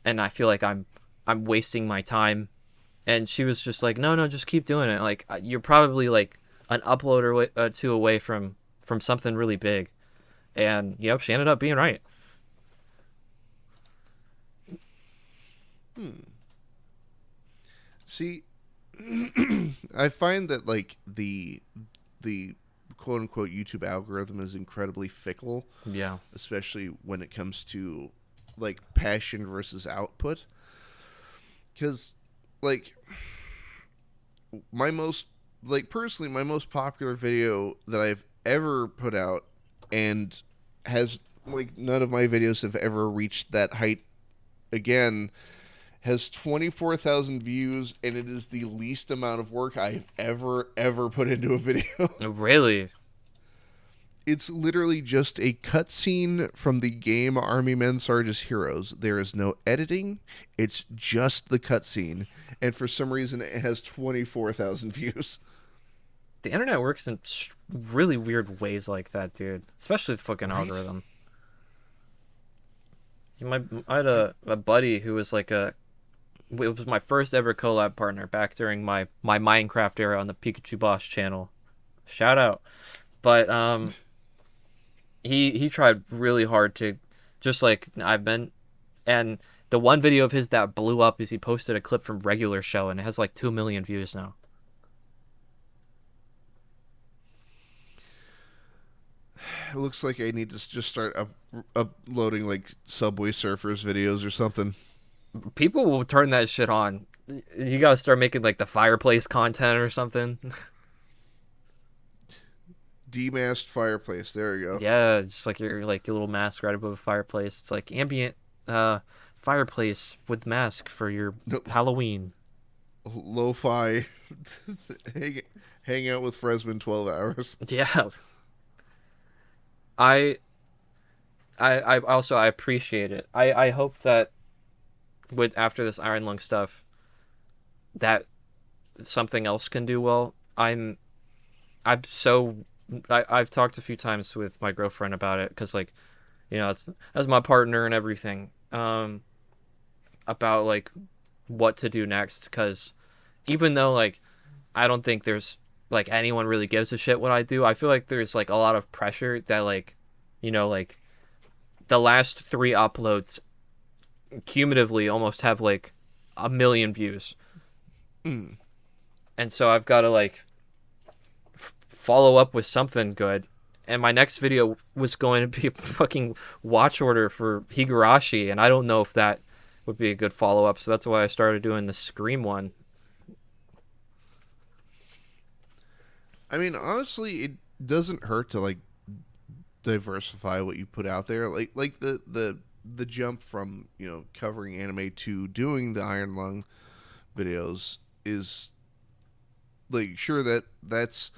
and I feel like I'm wasting my time. And she was just like, no, just keep doing it. Like you're probably like an upload or two away from something really big. And she ended up being right. See, I find that like the quote unquote YouTube algorithm is incredibly fickle, Yeah. especially when it comes to like passion versus output. Because like my most personally my most popular video that I've ever put out and has like none of my videos have ever reached that height again has 24,000 views, and it is the least amount of work I've ever put into a video. Really? It's literally just a cutscene from the game Army Men Sarge's Heroes. There is no editing. It's just the cutscene, and for some reason it has 24,000 views. The internet works in really weird ways like that, dude. Especially the fucking Right? algorithm. I had I, a buddy who was like it was my first ever collab partner back during my Minecraft era on the Pikachu Boss channel. Shout out. But he tried really hard to just like I've been, and the one video of his that blew up is he posted a clip from Regular Show, and it has like 2 million views now. it looks like I need to just start uploading like Subway Surfers videos or something. People will turn that shit on. You gotta start making like the fireplace content or something. Demasked fireplace. There you go. Yeah, it's like your little mask right above a fireplace. It's like ambient fireplace with mask for your No, Halloween. lo-fi. hang, hang out with Fresman 12 hours. Yeah. I I also I appreciate it. I hope that with after this Iron Lung stuff that something else can do well. I'm so I've talked a few times with my girlfriend about it because like it's as my partner and everything about like what to do next because even though like I don't think there's like anyone really gives a shit what I do, I feel like there's like a lot of pressure that like like the last 3 uploads cumulatively almost have like 1 million views. Mm. And so I've got to like follow up with something good. And my next video was going to be a fucking watch order for Higurashi, and I don't know if that would be a good follow up. So that's why I started doing the Scream one. I mean, honestly, it doesn't hurt to like diversify what you put out there. Like the jump from covering anime to doing the Iron Lung videos is like sure that's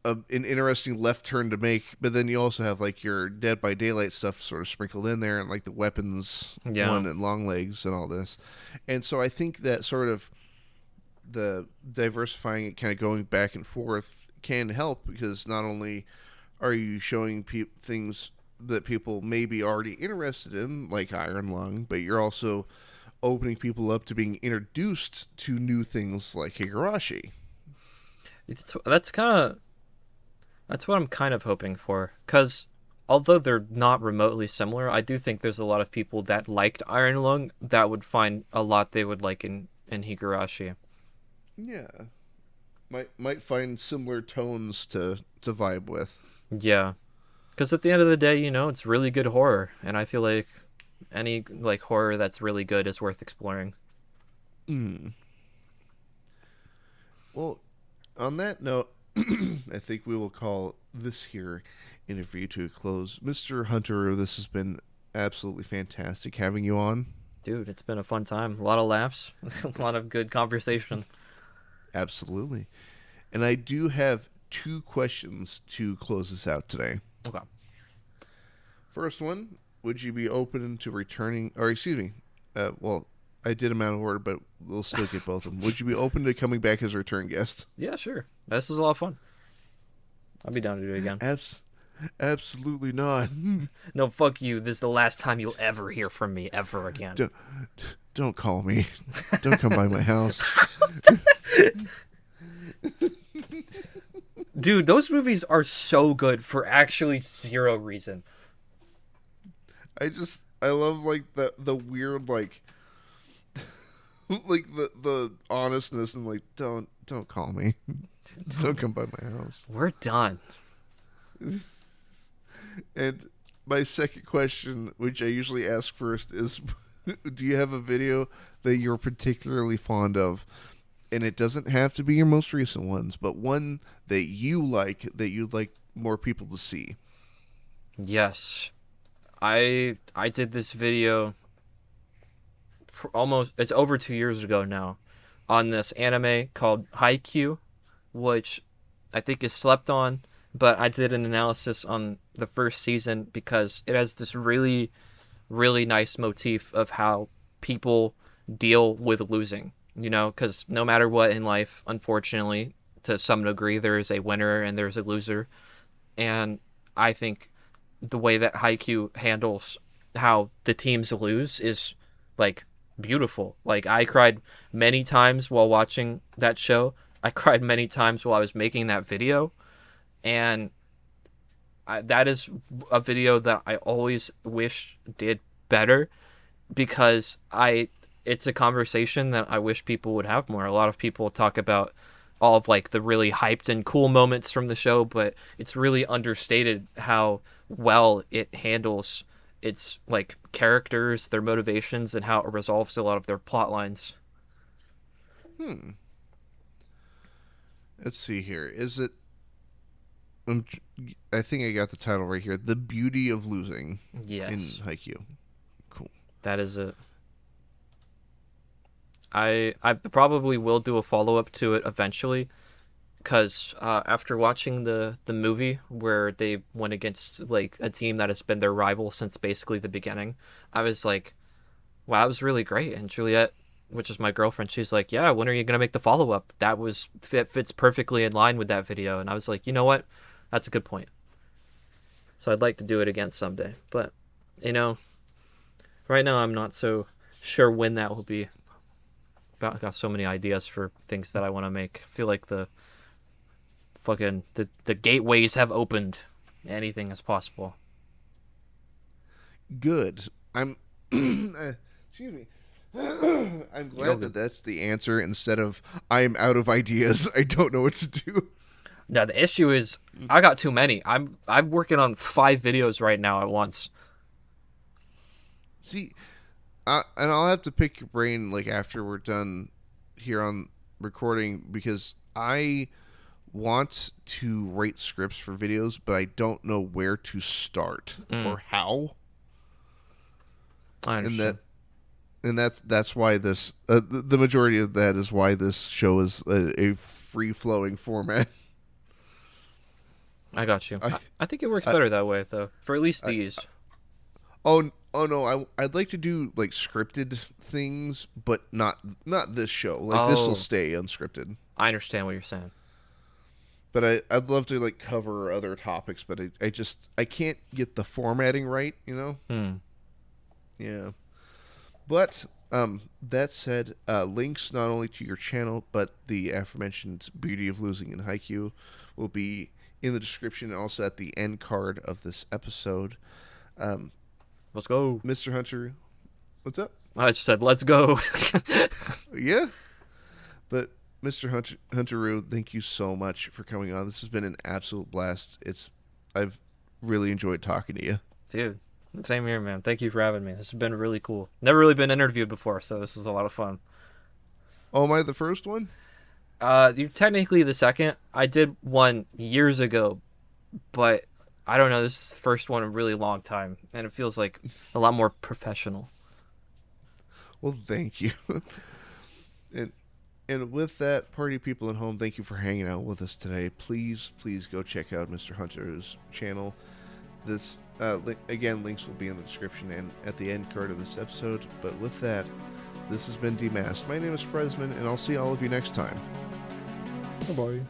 an interesting left turn to make, but then you also have like your Dead by Daylight stuff sort of sprinkled in there, and like the weapons Yeah. one and long legs and all this, and so I think that sort of the diversifying it, kind of going back and forth, can help because not only are you showing things that people may be already interested in, like Iron Lung, but you're also opening people up to being introduced to new things like Higurashi. That's what I'm kind of hoping for. Because although they're not remotely similar, I do think there's a lot of people that liked Iron Lung that would find a lot they would like in Higurashi. Yeah, might find similar tones to vibe with. Yeah. Because at the end of the day, it's really good horror. And I feel like any like horror that's really good is worth exploring. Mm. Well, on that note, I think we will call this here interview to a close. Mr. Hunteru, this has been absolutely fantastic having you on. Dude, it's been a fun time. A lot of laughs, a lot of good conversation. Absolutely. And I do have 2 questions to close this out today. Okay. First one, would you be open to returning, or excuse me, well, I did them out of order, but we'll still get both of them. Would you be open to coming back as a return guest? Yeah, sure. This was a lot of fun. I'll be down to do it again. Absolutely not. No, fuck you. This is the last time you'll ever hear from me ever again. Don't call me. Don't come by my house. Dude, those movies are so good for actually zero reason. I love like the weird like like the honestness and like don't call me. Don't come by my house. We're done. And my second question, which I usually ask first, is do you have a video that you're particularly fond of? And it doesn't have to be your most recent ones, but one that you'd like more people to see. Yes. I did this video it's over 2 years ago now on this anime called Haikyuu, which I think is slept on, but I did an analysis on the first season because it has this really, really nice motif of how people deal with losing, because no matter what in life, unfortunately, to some degree, there is a winner and there's a loser. And I think the way that Haikyuu handles how the teams lose is like beautiful. Like I cried many times while watching that show. I cried many times while I was making that video, and that is a video that I always wish did better because it's a conversation that I wish people would have more. A lot of people talk about all of like the really hyped and cool moments from the show, but it's really understated how well it handles its like characters, their motivations, and how it resolves a lot of their plot lines. Let's see here. Is it? I think I got the title right here. The Beauty of Losing Yes, in Haikyuu. Cool. that is it. I probably will do a follow up to it eventually, because after watching the movie where they went against like a team that has been their rival since basically the beginning, I was like, wow, that was really great. And Juliet, which is my girlfriend, she's like, yeah, when are you gonna make the follow up? That fits perfectly in line with that video. And I was like, you know what, that's a good point. So I'd like to do it again someday, but right now I'm not so sure when that will be. Got so many ideas for things that I want to make. I feel like the gateways have opened. Anything is possible. Good. I'm. Excuse me. I'm glad that that's the answer instead of I'm out of ideas. I don't know what to do. Now the issue is I got too many. I'm working on 5 videos right now at once. See, and I'll have to pick your brain like after we're done here on recording because I want to write scripts for videos, but I don't know where to start or how. I understand. And that's why this the majority of that is why this show is a free flowing format. I got you. I think it works better that way though, for at least these. Oh no! I'd like to do like scripted things, but not this show. Like this will stay unscripted. I understand what you're saying. But I'd love to like cover other topics, but I can't get the formatting right. Yeah. But that said, links not only to your channel but the aforementioned Beauty of Losing in Haikyuu will be in the description and also at the end card of this episode. Let's go. Mr. Hunter, what's up? I just said, let's go. Yeah. But Mr. Hunteru, thank you so much for coming on. This has been an absolute blast. I've really enjoyed talking to you. Dude, same here, man. Thank you for having me. This has been really cool. Never really been interviewed before, so this is a lot of fun. Oh, am I the first one? You're technically the second. I did one years ago, but I don't know. This is the first one in a really long time, and it feels like a lot more professional. Well, thank you. And with that, party people at home, thank you for hanging out with us today. Please go check out Mr. Hunter's channel. This again, links will be in the description and at the end card of this episode. But with that, this has been Demasked. My name is Fresman, and I'll see all of you next time. Bye-bye.